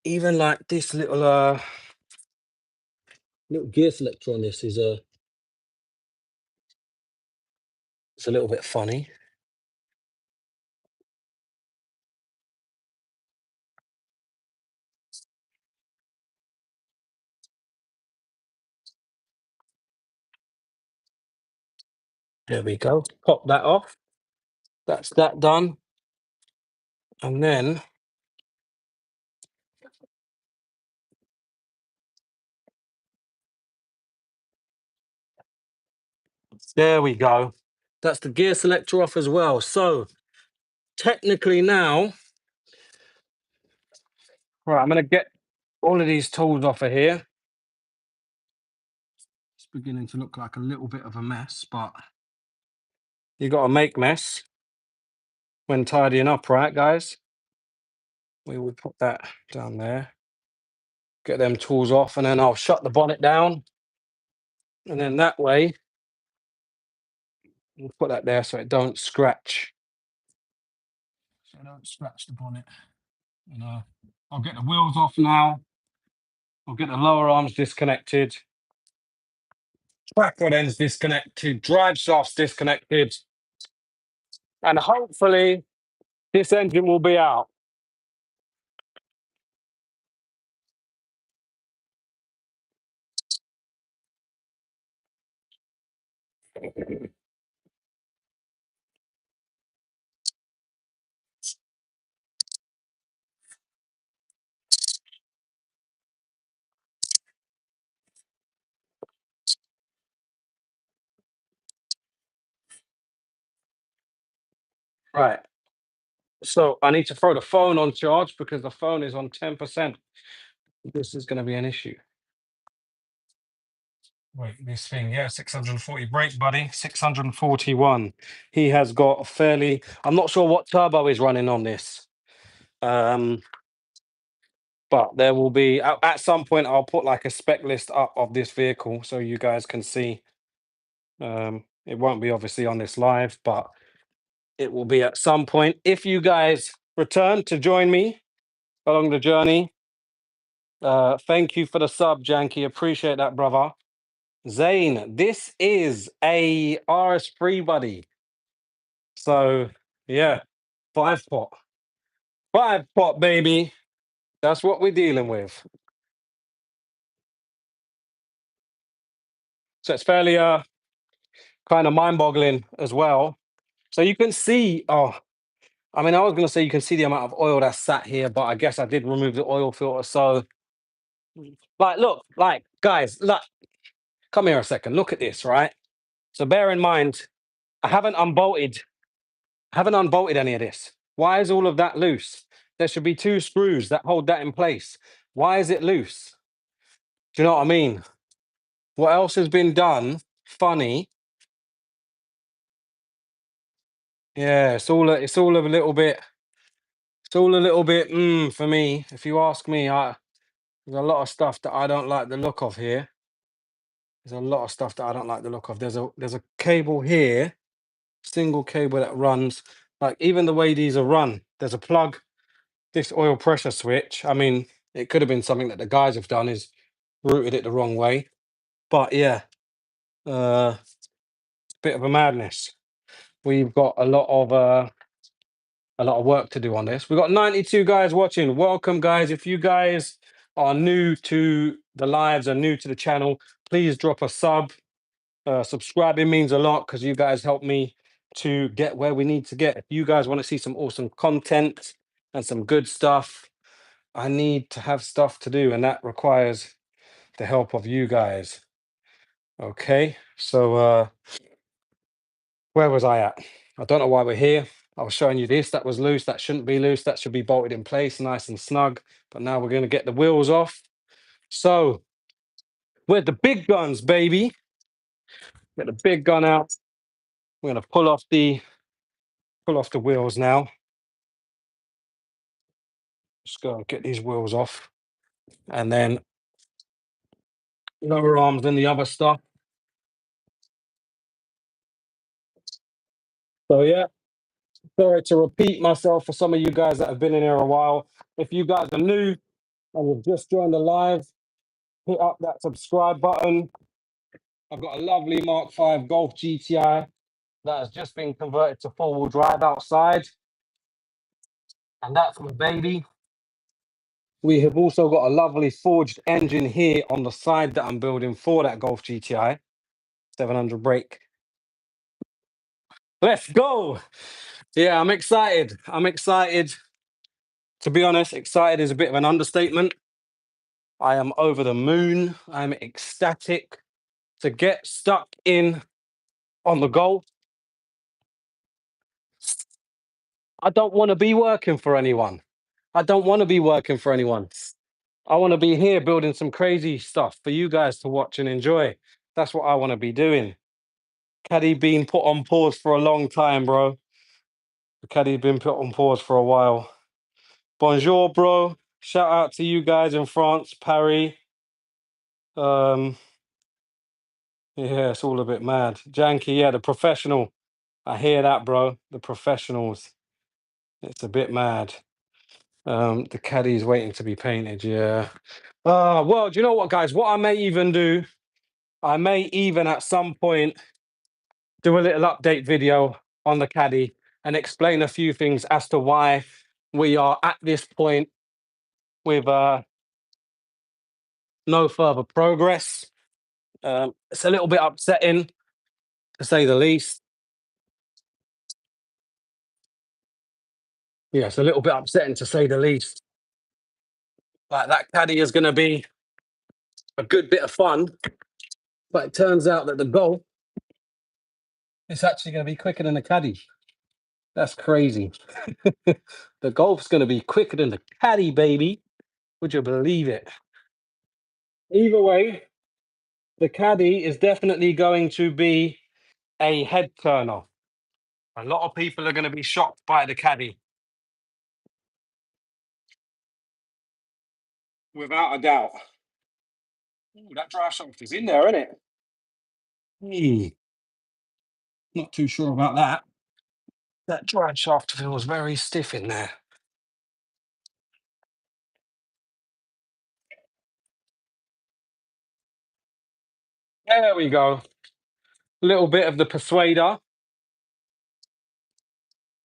Even like this little gear selector on this is it's a little bit funny. There we go. Pop that off. That's that done. And then there we go. That's the gear selector off as well. So technically now, right, I'm gonna get all of these tools off of here. It's beginning to look like a little bit of a mess, but you gotta make mess when tidying up, right, guys? We will put that down there. Get them tools off, and then I'll shut the bonnet down. And then that way, we'll put that there so it don't scratch. So don't scratch the bonnet. And I'll get the wheels off now. I'll get the lower arms disconnected. Track rod ends disconnected. Drive shafts disconnected. And hopefully this engine will be out. Right. So I need to throw the phone on charge because the phone is on 10%. This is going to be an issue. Wait, this thing, yeah, 640 brake, buddy, 641. He has got a fairly, I'm not sure what turbo is running on this. But there will be, at some point, I'll put like a spec list up of this vehicle so you guys can see. It won't be obviously on this live, but it will be at some point. If you guys return to join me along the journey, thank you for the sub, Janky. Appreciate that, brother. Zane, this is a RS3, buddy. So, yeah, 5 pot. 5 pot, baby. That's what we're dealing with. So it's fairly kind of mind-boggling as well. So you can see, I mean, I was going to say you can see the amount of oil that's sat here, but I guess I did remove the oil filter. So, like, look, like, guys, look, come here a second. Look at this, right? So bear in mind, I haven't unbolted any of this. Why is all of that loose? There should be 2 screws that hold that in place. Why is it loose? Do you know what I mean? What else has been done? Funny. Yeah, it's all a little bit, for me. If you ask me, there's a lot of stuff that I don't like the look of here. There's a lot of stuff that I don't like the look of. There's a cable here, single cable that runs, like even the way these are run, there's a plug, this oil pressure switch. I mean, it could have been something that the guys have done is routed it the wrong way. But yeah, it's a bit of a madness. We've got a lot of a lot of work to do on this. We've got 92 guys watching. Welcome, guys. If you guys are new to the lives and new to the channel, please drop a sub. Subscribing means a lot because you guys help me to get where we need to get. If you guys want to see some awesome content and some good stuff, I need to have stuff to do, and that requires the help of you guys. Okay, so where was I at? I don't know why we're here. I was showing you this. That was loose. That shouldn't be loose. That should be bolted in place, nice and snug. But now we're going to get the wheels off. So we're the big guns, baby. Get the big gun out. We're going to pull off the wheels now. Just go and get these wheels off, and then lower arms and the other stuff. So yeah, sorry to repeat myself for some of you guys that have been in here a while. If you guys are new and you've just joined the live, hit up that subscribe button. I've got a lovely Mark V Golf GTI that has just been converted to four-wheel drive outside, and that's my baby. We have also got a lovely forged engine here on the side that I'm building for that Golf GTI 700 brake. Let's go. Yeah, I'm excited. I'm excited. To be honest, excited is a bit of an understatement. I am over the moon. I'm ecstatic to get stuck in on the Golf. I don't want to be working for anyone. I don't want to be working for anyone. I want to be here building some crazy stuff for you guys to watch and enjoy. That's what I want to be doing. Caddy been put on pause for a long time, bro. The caddy's been put on pause for a while. Bonjour, bro. Shout out to you guys in France, Paris. Yeah, it's all a bit mad. Janky, yeah, the professional. I hear that, bro. The professionals. It's a bit mad. The caddy's waiting to be painted, yeah. Well, do you know what, guys? What I may even do, I may even at some point do a little update video on the caddy and explain a few things as to why we are at this point with no further progress. It's a little bit upsetting, to say the least. Yeah, it's a little bit upsetting, to say the least. Like, that caddy is going to be a good bit of fun, but it turns out that the Golf is actually going to be quicker than the caddy. That's crazy. The Golf's going to be quicker than the caddy, baby. Would you believe it? Either way, the caddy is definitely going to be a head turner. A lot of people are going to be shocked by the caddy. Without a doubt. Ooh, that drive shaft is in there, isn't it? Not too sure about that. That drive shaft feels very stiff in there. There we go. A little bit of the persuader.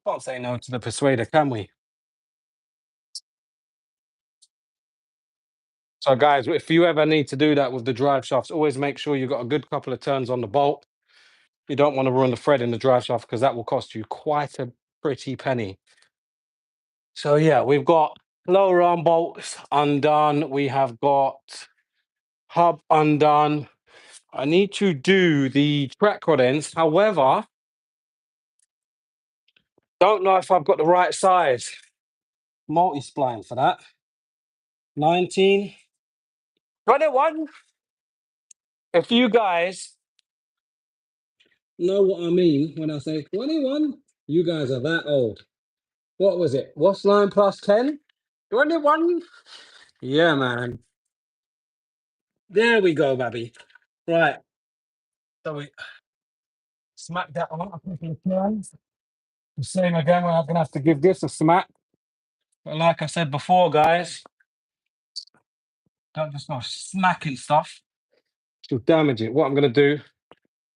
Can't say no to the persuader, can we? So, guys, if you ever need to do that with the drive shafts, always make sure you've got a good couple of turns on the bolt. You don't want to ruin the thread in the drive shaft because that will cost you quite a pretty penny. So, yeah, we've got lower arm bolts undone. We have got hub undone. I need to do the track rod ends. However, don't know if I've got the right size multi-spline for that. 19. 21. If you guys know what I mean when I say 21, you guys are that old. What was it? What's 9 plus 10? 21? Yeah, man. There we go, baby. Right. So we smack that on a couple of times. The same again, we're going to have to give this a smack. But like I said before, guys, don't just go smacking stuff. It'll damage it. What I'm going to do,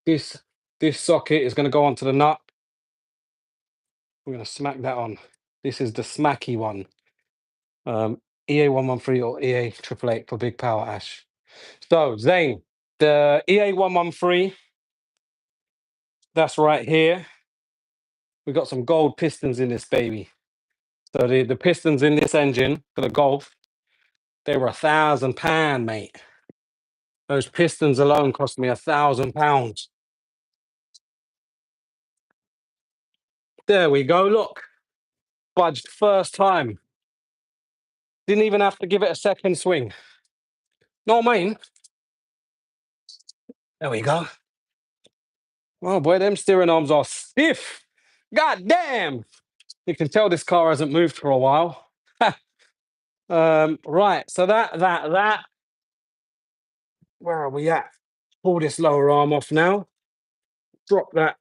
this socket is going to go onto the nut. We're going to smack that on. This is the smacky one. EA113 or EA888 for big power ash. So Zane, the EA113, that's right here. We've got some gold pistons in this baby. So the pistons in this engine for the Golf, they were £1,000, mate. Those pistons alone cost me £1,000. There we go. Look, budged first time. Didn't even have to give it a second swing. No, mate. There we go. Oh boy, them steering arms are stiff. God damn. You can tell this car hasn't moved for a while. Right. So that. Where are we at? Pull this lower arm off now. Drop that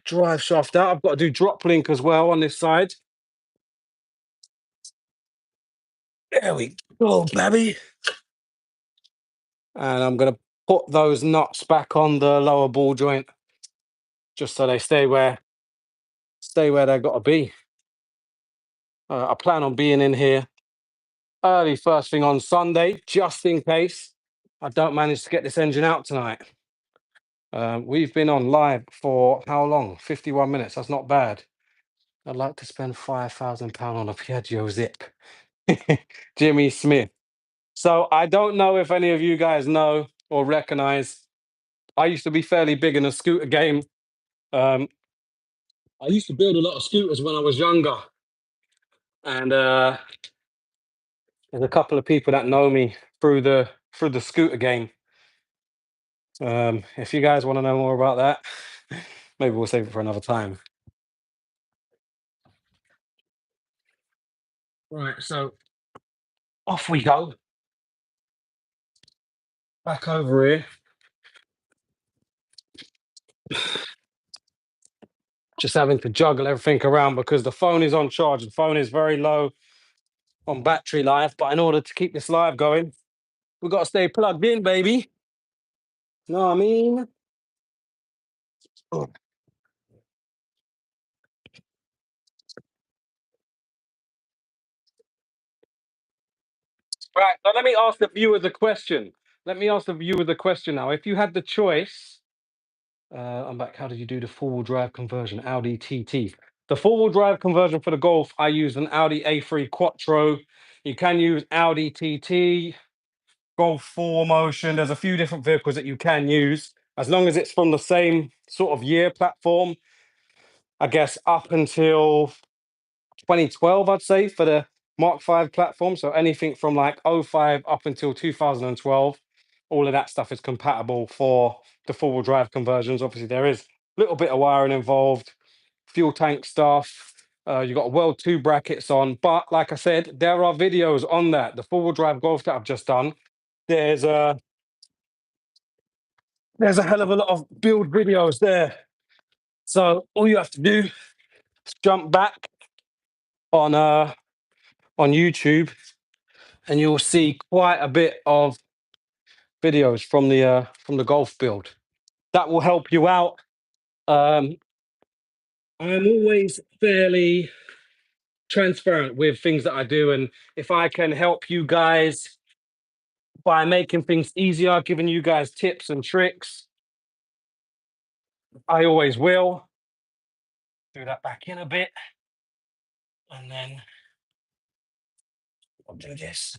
drive shaft out. I've got to do drop link as well on this side. There we go, baby. And I'm going to put those nuts back on the lower ball joint, just so they stay where they got to be. I plan on being in here early first thing on Sunday, just in case I don't manage to get this engine out tonight. We've been on live for how long? 51 minutes. That's not bad. I'd like to spend £5,000 on a Piaggio Zip. Jimmy Smith. So I don't know if any of you guys know or recognize. I used to be fairly big in the scooter game. I used to build a lot of scooters when I was younger. And there's a couple of people that know me through the scooter game. If you guys want to know more about that, maybe we'll save it for another time. Right, so off we go. Back over here. Just having to juggle everything around because the phone is on charge. The phone is very low on battery life, but in order to keep this live going, we've got to stay plugged in, baby. Know what I mean? Oh. Right, so let me ask the viewers a question. Now. If you had the choice, I'm back. How did you do the four-wheel drive conversion? Audi TT. The four-wheel drive conversion for the Golf, I used an Audi A3 Quattro. You can use Audi TT, Golf 4 Motion. There's a few different vehicles that you can use, as long as it's from the same sort of year platform. I guess up until 2012, I'd say, for the Mark 5 platform. So anything from like '05 up until 2012, all of that stuff is compatible for the four-wheel drive conversions. Obviously, there is a little bit of wiring involved, fuel tank stuff. You've got World 2 brackets on. But like I said, there are videos on that. The four-wheel drive Golf that I've just done, there's a hell of a lot of build videos there. So all you have to do is jump back on YouTube, and you'll see quite a bit of videos from the Golf build. That will help you out. I'm always fairly transparent with things that I do, and if I can help you guys by making things easier, giving you guys tips and tricks, I always will. Do that back in a bit, and then I'll do this.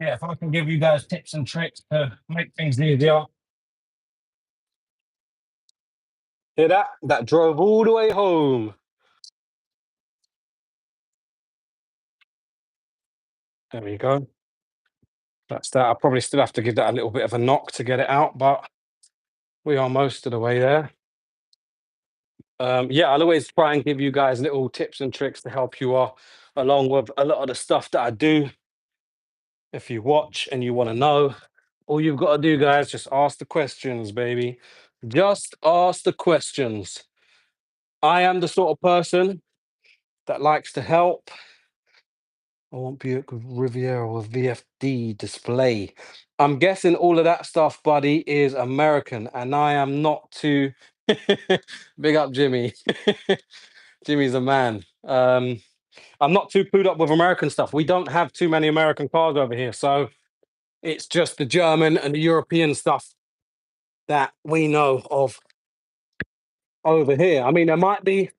Yeah, if I can give you guys tips and tricks to make things easier. Hear that? That drove all the way home. There we go. That's that. I'll probably still have to give that a little bit of a knock to get it out, but we are most of the way there. Yeah, I'll always try and give you guys little tips and tricks to help you along with a lot of the stuff that I do. If you watch and you want to know, all you've got to do, guys, just ask the questions, baby. Just ask the questions. I am the sort of person that likes to help. I want Buick Riviera with VFD display. I'm guessing all of that stuff, buddy, is American, and I am not too. Big up, Jimmy. Jimmy's a man. I'm not too clued up with American stuff. We don't have too many American cars over here, so it's just the German and the European stuff that we know of over here. I mean, there might be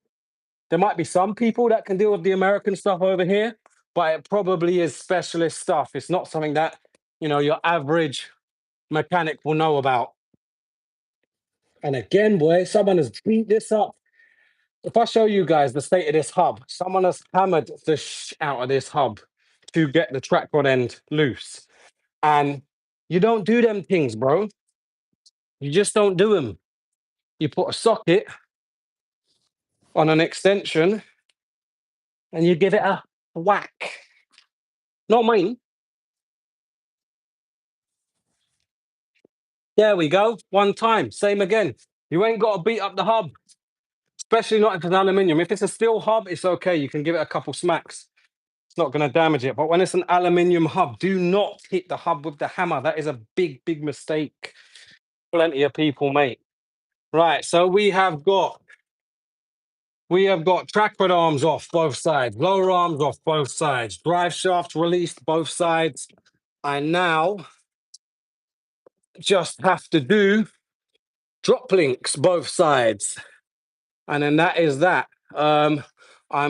some people that can deal with the American stuff over here, but it probably is specialist stuff. It's not something that, your average mechanic will know about. And again, boy, someone has beat this up. If I show you guys the state of this hub, someone has hammered the out of this hub to get the track rod end loose. And you don't do them things, bro. You just don't do them. You put a socket on an extension and you give it a whack. Not mine. There we go. One time. Same again. You ain't got to beat up the hub, especially not if it's aluminium. If it's a steel hub, it's okay. You can give it a couple smacks. It's not going to damage it. But when it's an aluminium hub, do not hit the hub with the hammer. That is a big, big mistake. Plenty of people make. Right. So we have got track rod arms off both sides, lower arms off both sides, drive shaft released both sides. I now just have to do drop links both sides. And then that is that. I'm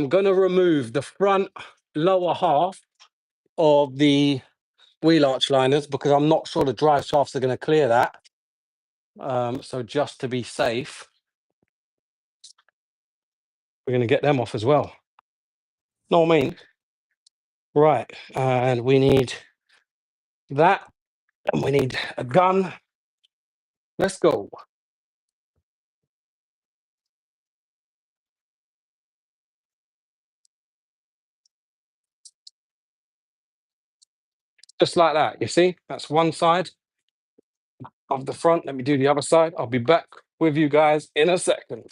going to remove the front lower half of the wheel arch liners because I'm not sure the drive shafts are going to clear that. So just to be safe, we're going to get them off as well. Know what I mean? Right. And we need that. And we need a gun. Let's go. Just like that. You see? That's one side of the front. Let me do the other side. I'll be back with you guys in a second.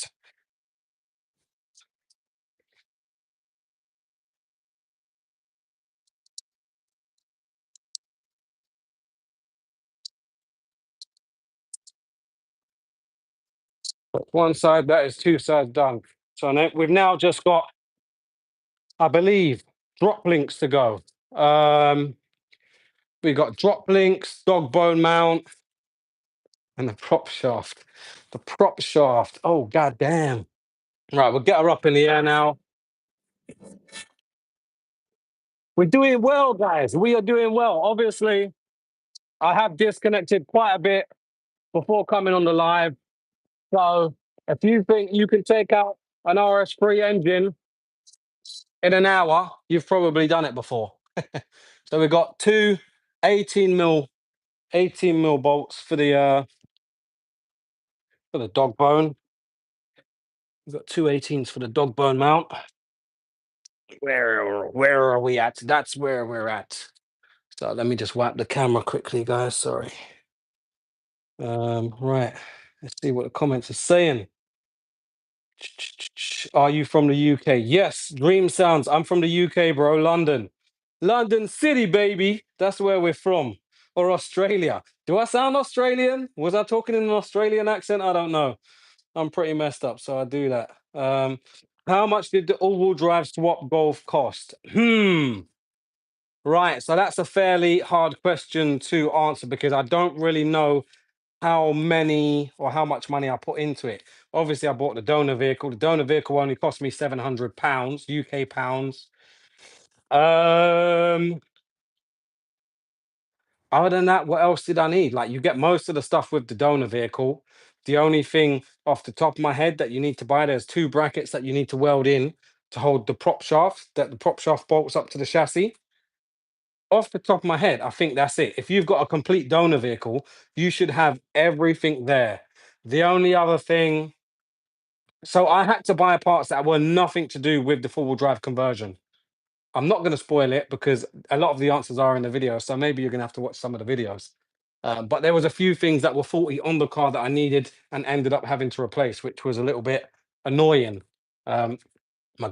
But one side, that is two sides done. So now, we've now just got, I believe, drop links to go. We got drop links, dog bone mount, and the prop shaft. The prop shaft. Oh, god damn. Right, we'll get her up in the air now. We're doing well, guys. We are doing well. Obviously, I have disconnected quite a bit before coming on the live. So if you think you can take out an RS3 engine in an hour, you've probably done it before. So we've got two 18 mil bolts for the dog bone. We've got two 18s for the dog bone mount. Where are we at? That's where we're at. So let me just wipe the camera quickly, guys. Sorry. Right. Let's see what the comments are saying. Are you from the UK? Yes, Dream Sounds. I'm from the UK, bro. London. London City, baby. That's where we're from. Or Australia. Do I sound Australian? Was I talking in an Australian accent? I don't know. I'm pretty messed up, so I do that. How much did the all-wheel drive swap Golf cost? Right, so that's a fairly hard question to answer because I don't really know how many or how much money I put into it. Obviously, I bought the donor vehicle. The donor vehicle only cost me £700, UK pounds. Other than that, what else did I need? Like, you get most of the stuff with the donor vehicle. The only thing off the top of my head that you need to buy, there's two brackets that you need to weld in to hold the prop shaft, that the prop shaft bolts up to the chassis. Off the top of my head, I think that's it. If you've got a complete donor vehicle, you should have everything there. The only other thing, so I had to buy parts that were nothing to do with the four-wheel drive conversion. I'm not going to spoil it because a lot of the answers are in the video, so maybe you're going to have to watch some of the videos. But there was a few things that were faulty on the car that I needed and ended up having to replace, which was a little bit annoying. My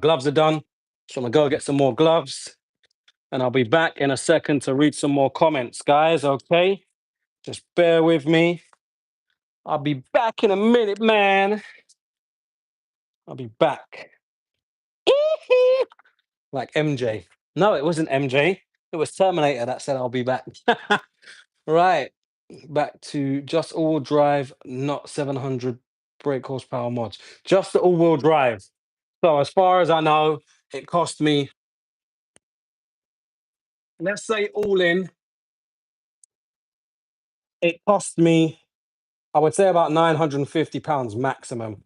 gloves are done, so I'm gonna go get some more gloves, and I'll be back in a second to read some more comments, guys. Okay, just bear with me. I'll be back in a minute, man. I'll be back. like MJ. No, it wasn't MJ. It was Terminator that said I'll be back. Right, back to just all-wheel drive, not 700 brake horsepower mods. Just the all-wheel drive. So as far as I know, it cost me, let's say all in, it cost me, I would say about £950 maximum.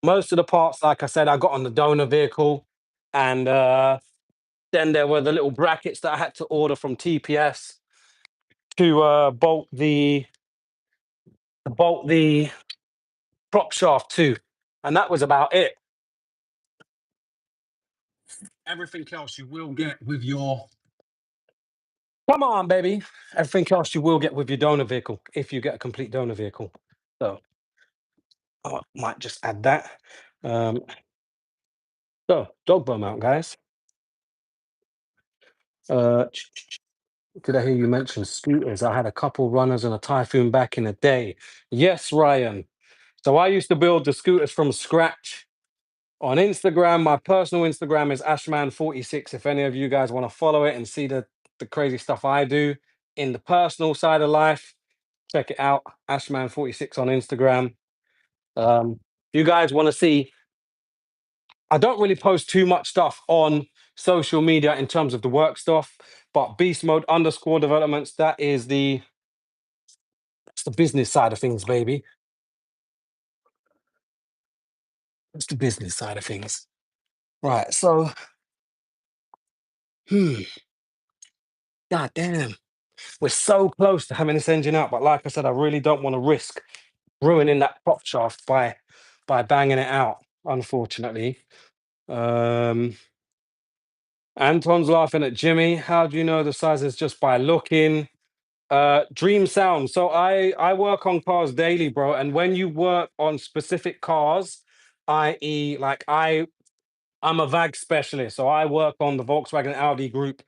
Most of the parts, like I said, I got on the donor vehicle, and then there were the little brackets that I had to order from TPS to bolt the prop shaft to, and that was about it. Everything else you will get with your, come on, baby. Everything else you will get with your donor vehicle if you get a complete donor vehicle. So I might just add that. Um, so dog bone mount, guys. Uh, did I hear you mention scooters? I had a couple runners and a Typhoon back in the day. Yes, Ryan. So I used to build the scooters from scratch. On Instagram, my personal Instagram is Ashman46. If any of you guys want to follow it and see the crazy stuff I do in the personal side of life, check it out. Ashman46 on Instagram. If you guys want to see, I don't really post too much stuff on social media in terms of the work stuff, but beast mode underscore developments, that's the business side of things, baby. That's the business side of things. Right. So, hmm, god damn. We're so close to having this engine out, but like I said, I really don't want to risk ruining that prop shaft by banging it out, unfortunately. Um Anton's laughing at Jimmy. How do you know the sizes? Just by looking? Dream sound. So I work on cars daily, bro. And when you work on specific cars, i.e., like I'm a VAG specialist, so I work on the Volkswagen Audi group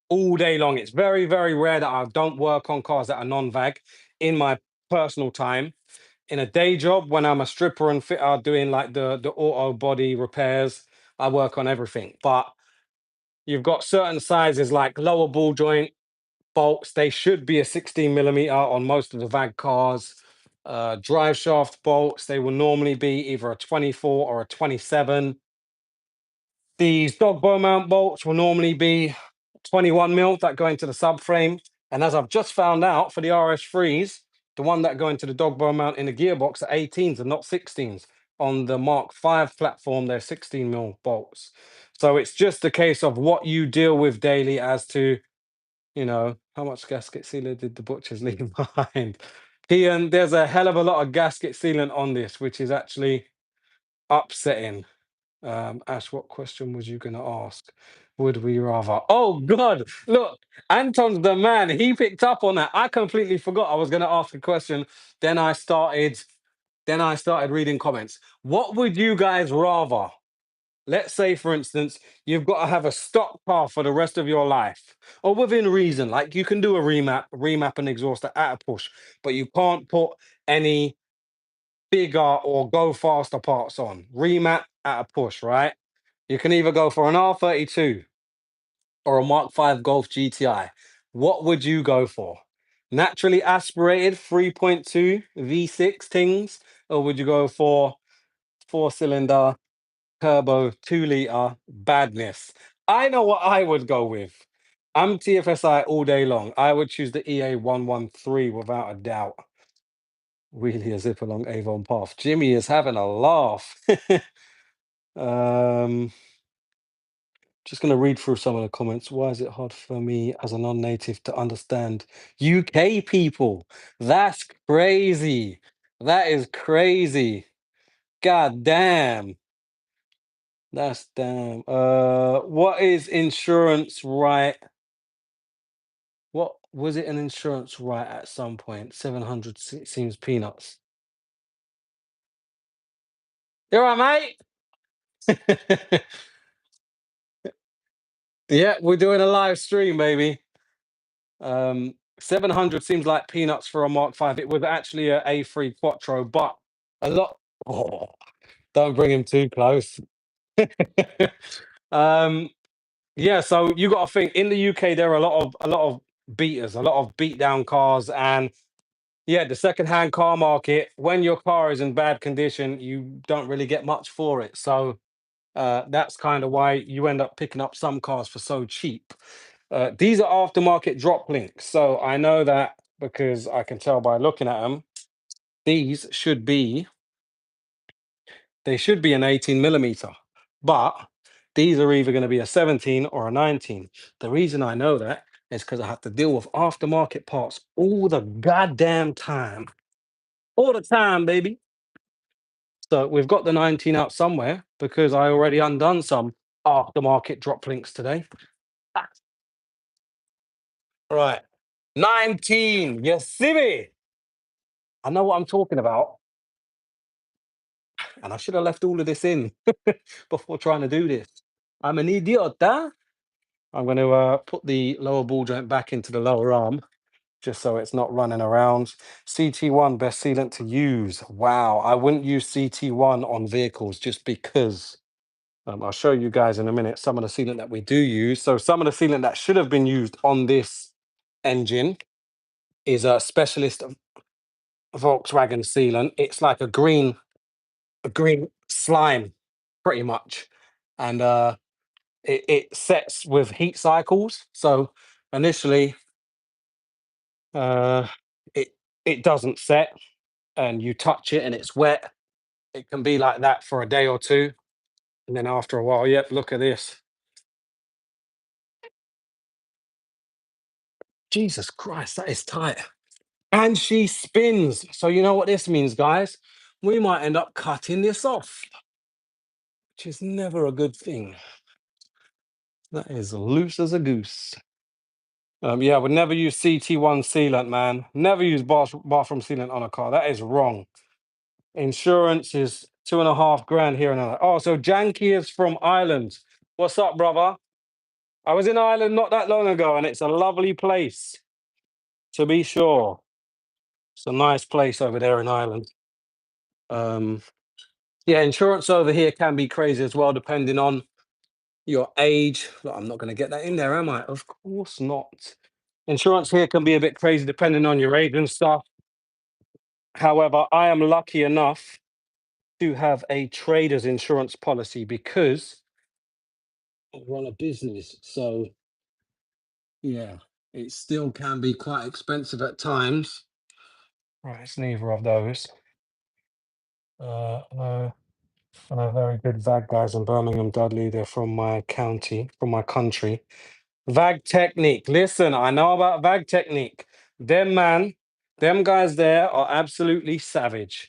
all day long. It's very, very rare that I don't work on cars that are non-VAG in my personal time. In a day job, when I'm a stripper and fitter doing like the auto body repairs, I work on everything. But you've got certain sizes like lower ball joint bolts. They should be a 16 millimeter on most of the VAG cars. Drive shaft bolts, they will normally be either a 24 or a 27. These dog bone mount bolts will normally be 21 mil that go into the subframe. And as I've just found out for the RS3s, the one that go into the dog bone mount in the gearbox are 18s and not 16s. On the Mark 5 platform, they're 16 mil bolts. So it's just a case of what you deal with daily as to, how much gasket sealer did the butchers leave behind? Ian, there's a hell of a lot of gasket sealant on this, which is actually upsetting. Ash, what question was you going to ask? Would we rather? Oh God! Look, Anton's the man. He picked up on that. I completely forgot I was going to ask a question. Then I started. Then I started reading comments. What would you guys rather? Let's say, for instance, you've got to have a stock car for the rest of your life, or within reason. Like you can do a remap and exhauster at a push, but you can't put any bigger or go faster parts on. Remap at a push, right? You can either go for an R32 or a Mark 5 Golf GTI. What would you go for? Naturally aspirated 3.2 V6 things, or would you go for four-cylinder turbo 2 liter badness? I know what I would go with. I'm TFSI all day long. I would choose the EA113 without a doubt. Wheelie a zip along Avon Path. Jimmy is having a laugh. um, just going to read through some of the comments. Why is it hard for me as a non-native to understand UK people? That's crazy. That is crazy. God damn. That's damn. What is insurance right? What was it an insurance right at some point? 700 seems peanuts. You all right, mate? Yeah, we're doing a live stream, baby. 700 seems like peanuts for a Mark 5. It was actually a A3 Quattro, but a lot. Oh, don't bring him too close. um, Yeah, so you got to think in the UK there are a lot of beaters, a lot of beat down cars, and yeah, the second-hand car market. When your car is in bad condition, you don't really get much for it. So that's kind of why you end up picking up some cars for so cheap. These are aftermarket drop links, so I know that because I can tell by looking at them. These should be They should be an 18 millimeter, but these are either going to be a 17 or a 19. The reason I know that is because I have to deal with aftermarket parts all the goddamn time. All the time, baby. So we've got the 19 out somewhere because I already undone some aftermarket drop links today. Ah, right. 19. You see me? I know what I'm talking about. And I should have left all of this in before trying to do this. I'm an idiot, huh? I'm going to put the lower ball joint back into the lower arm just so it's not running around. CT1 best sealant to use. Wow, I wouldn't use CT1 on vehicles just because. I'll show you guys in a minute some of the sealant that we do use. So some of the sealant that should have been used on this engine is a specialist Volkswagen sealant. It's like a green slime, pretty much, and it sets with heat cycles. So initially, uh, it it doesn't set, and you touch it and it's wet. It can be like that for a day or two, and then after a while, yep, look at this. Jesus Christ, that is tight. And she spins. So you know what this means, guys? We might end up cutting this off, which is never a good thing. That is loose as a goose. Yeah, I would never use CT1 sealant, man. Never use bathroom sealant on a car. That is wrong. Insurance is 2.5 grand here and there. Oh, so Janky is from Ireland. What's up, brother? I was in Ireland not that long ago, and it's a lovely place, to be sure. It's a nice place over there in Ireland. Um, yeah, insurance over here can be crazy as well, depending on your age. Look, I'm not going to get that in there, am I? Of course not. Insurance here can be a bit crazy depending on your age and stuff. However, I am lucky enough to have a trader's insurance policy because I run a business. So, yeah, it still can be quite expensive at times. Right, it's neither of those. No, I know very good VAG guys in Birmingham, Dudley. They're from my county, from my country. VAG Technique. Listen, I know about VAG Technique. Them man, them guys there are absolutely savage.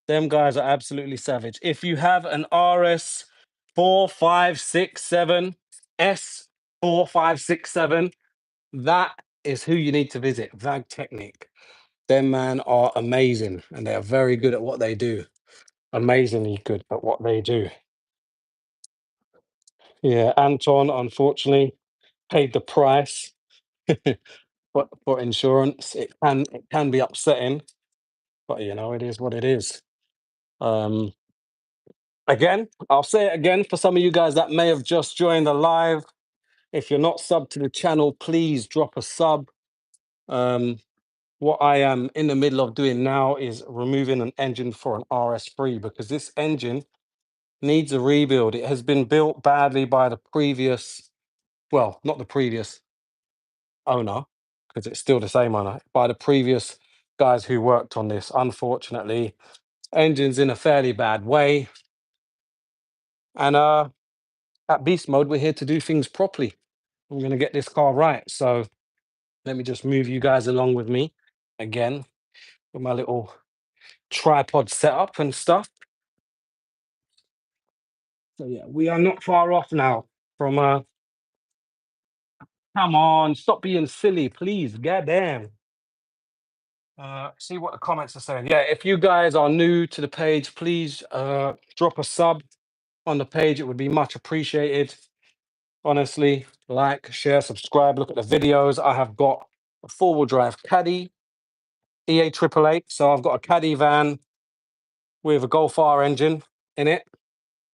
Them guys are absolutely savage. If you have an RS 4567, S 4567, that is who you need to visit. VAG Technique. Them man are amazing and they are very good at what they do. Amazingly good at what they do. Yeah, Anton, unfortunately, paid the price for insurance. It can be upsetting, but it is what it is. Um, Again, I'll say it again for some of you guys that may have just joined the live. If you're not subbed to the channel, please drop a sub. Um, what I am in the middle of doing now is removing an engine for an RS3 because this engine needs a rebuild. It has been built badly by the previous, well, not the previous owner, because it's still the same owner, by the previous guys who worked on this. Unfortunately, engine's in a fairly bad way. And at Beast Mode, we're here to do things properly. I'm going to get this car right. So let me just move you guys along with me again with my little tripod setup and stuff. So yeah, we are not far off now from come on, stop being silly, please. Goddamn. See what the comments are saying. Yeah, if you guys are new to the page, please drop a sub on the page. It would be much appreciated. Honestly, like, share, subscribe, look at the videos. I have got a four-wheel drive caddy, EA 888. So I've got a caddy van with a Golf R engine in it.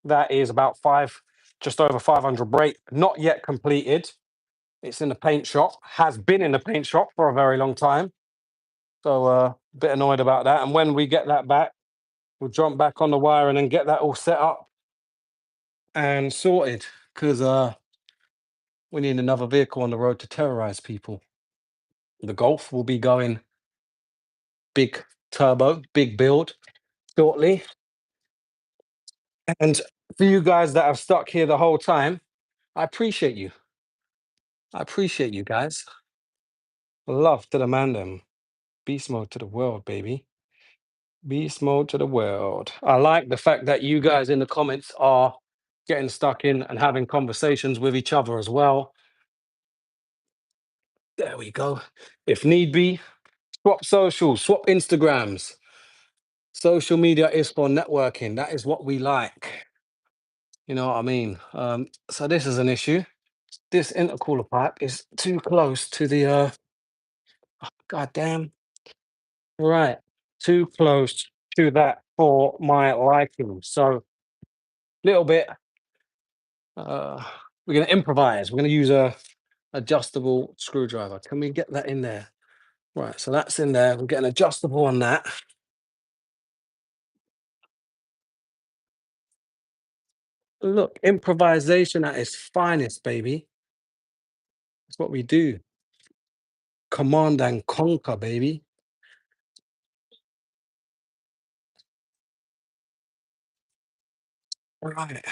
That is about just over 500 brake, not yet completed. It's in the paint shop, has been in the paint shop for a very long time. So a bit annoyed about that. And when we get that back, we'll jump back on the wire and then get that all set up and sorted. Because we need another vehicle on the road to terrorize people. The Golf will be going big turbo, big build shortly. And for you guys that have stuck here the whole time, I appreciate you. I appreciate you guys. Love to the mandem. Beast mode to the world, baby. Beast mode to the world. I like the fact that you guys in the comments are getting stuck in and having conversations with each other as well. There we go. If need be, swap socials, swap Instagrams. Social media is for networking. That is what we like. You know what I mean? So this is an issue. This intercooler pipe is too close to the goddamn right, too close to that for my liking. So little bit we're gonna improvise. We're gonna use a adjustable screwdriver. Can we get that in there? Right, so that's in there. We'll get an adjustable on that. Look, improvisation at its finest, baby. That's what we do. Command and conquer, baby. Right.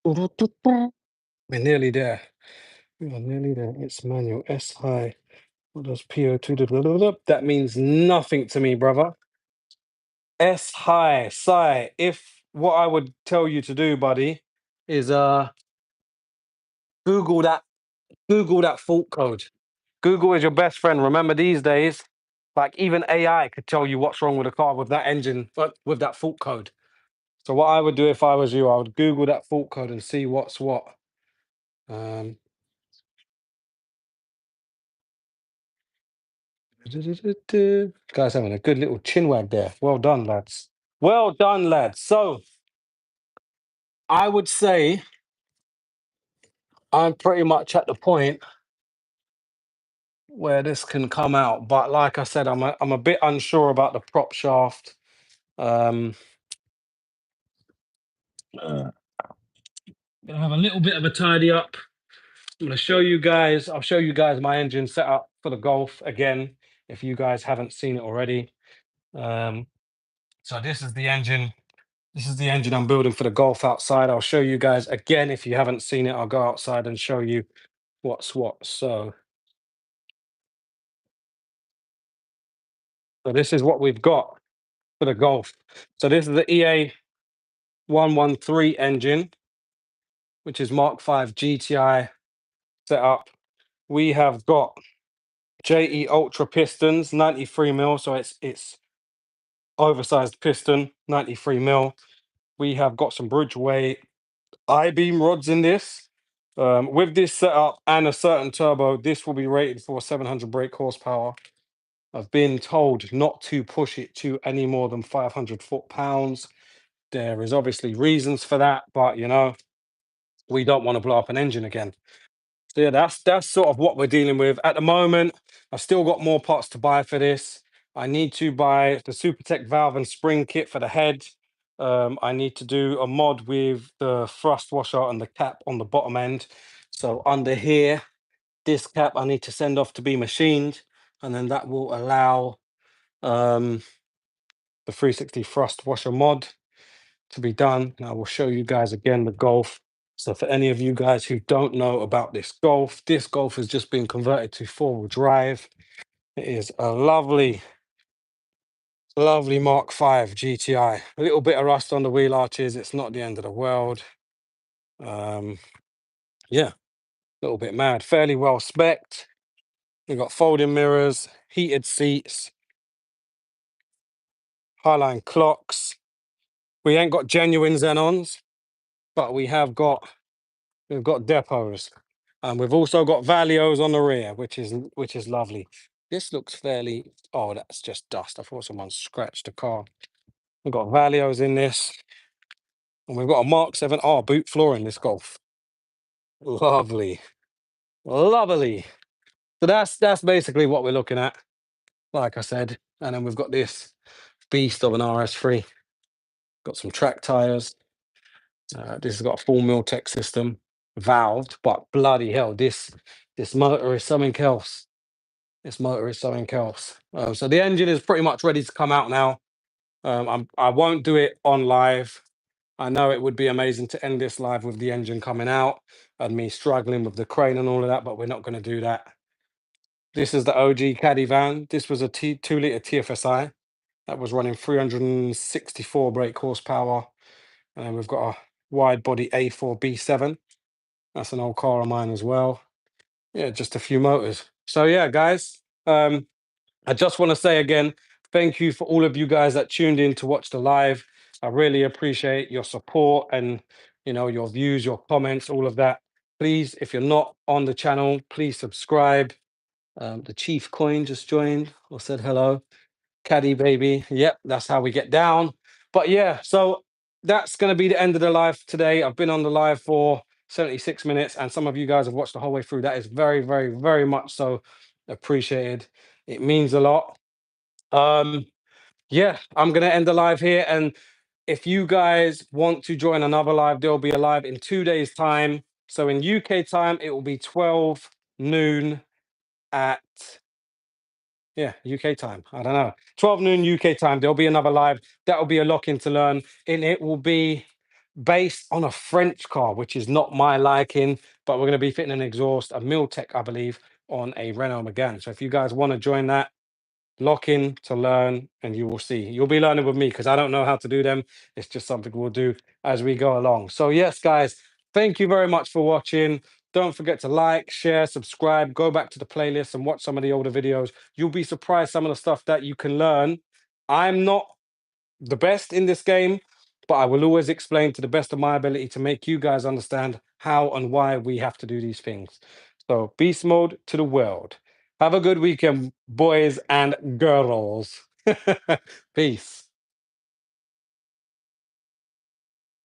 We're nearly there. We are nearly there. It's manual. S high. What does PO2 do? That means nothing to me, brother. S high, sigh. If what I would tell you to do, buddy, is Google that, Google that fault code. Google is your best friend. Remember these days, like even AI could tell you what's wrong with a car with that engine, but with that fault code. So what I would do if I was you, I would Google that fault code and see what's what. Um, Guys having a good little chin wag there. Well done, lads. Well done, lads. So I would say I'm pretty much at the point where this can come out. But like I said, I'm a bit unsure about the prop shaft. Um, gonna have a little bit of a tidy up. I'm gonna show you guys. I'll show you guys my engine setup for the Golf again, if you guys haven't seen it already. Um, so this is the engine. This is the engine I'm building for the Golf outside. I'll show you guys again if you haven't seen it. I'll go outside and show you what's what. So this is what we've got for the Golf. So this is the EA 113 engine, which is Mark 5 GTI setup. We have got JE Ultra pistons, 93 mil. So it's oversized piston, 93 mil. We have got some Bridgeway I-beam rods in this. With this setup and a certain turbo, this will be rated for 700 brake horsepower. I've been told not to push it to any more than 500 foot-pounds. There is obviously reasons for that, but you know, we don't want to blow up an engine again. So yeah, that's sort of what we're dealing with at the moment. I've still got more parts to buy for this. I need to buy the Supertech valve and spring kit for the head. I need to do a mod with the thrust washer and the cap on the bottom end. So under here, this cap I need to send off to be machined, and then that will allow the 360 thrust washer mod to be done. And I will show you guys again the Golf. So for any of you guys who don't know about this Golf has just been converted to four-wheel drive. It is a lovely, lovely Mark 5 GTI. A little bit of rust on the wheel arches. It's not the end of the world. Yeah, a little bit mad. Fairly well spec'd. We've got folding mirrors, heated seats, Highline clocks. We ain't got genuine Xenons, but we've got depots. And we've also got Valios on the rear, which is lovely. This looks fairly, oh, that's just dust. I thought someone scratched the car. We've got Valios in this. And we've got a Mark 7R boot floor in this Golf. Lovely. Lovely. So that's basically what we're looking at, like I said. And then we've got this beast of an RS3. Got some track tires. This has got a full Miltech system, valved, but bloody hell, this motor is something else. This motor is something else. So the engine is pretty much ready to come out now. I won't do it on live. I know it would be amazing to end this live with the engine coming out and me struggling with the crane and all of that, but we're not going to do that. This is the OG caddy van. This was a 2-litre TFSI that was running 364 brake horsepower. And we've got a wide body A4 B7. That's an old car of mine as well. Yeah, just a few motors. So yeah, guys, I just want to say again, thank you for all of you guys that tuned in to watch the live. I really appreciate your support and your views, your comments, all of that. Please, if you're not on the channel, please subscribe. The Chief Coin just joined or said hello. Caddy baby. Yep, that's how we get down. But yeah, so that's going to be the end of the live today. I've been on the live for 76 minutes, and some of you guys have watched the whole way through. That is very, very, very much so appreciated. It means a lot. Yeah, I'm going to end the live here. And if you guys want to join another live, there'll be a live in 2 days' time. So in UK time, it will be 12 noon at UK time. I don't know. 12 noon UK time. There'll be another live. That'll be a lock in to learn. And it will be based on a French car, which is not my liking, but we're going to be fitting an exhaust, a Miltech, I believe, on a Renault Megane. So if you guys want to join that, lock in to learn and you will see. You'll be learning with me because I don't know how to do them. It's just something we'll do as we go along. So yes, guys, thank you very much for watching. Don't forget to like, share, subscribe, go back to the playlist and watch some of the older videos. You'll be surprised some of the stuff that you can learn. I'm not the best in this game, but I will always explain to the best of my ability to make you guys understand how and why we have to do these things. So beast mode to the world. Have a good weekend, boys and girls. Peace.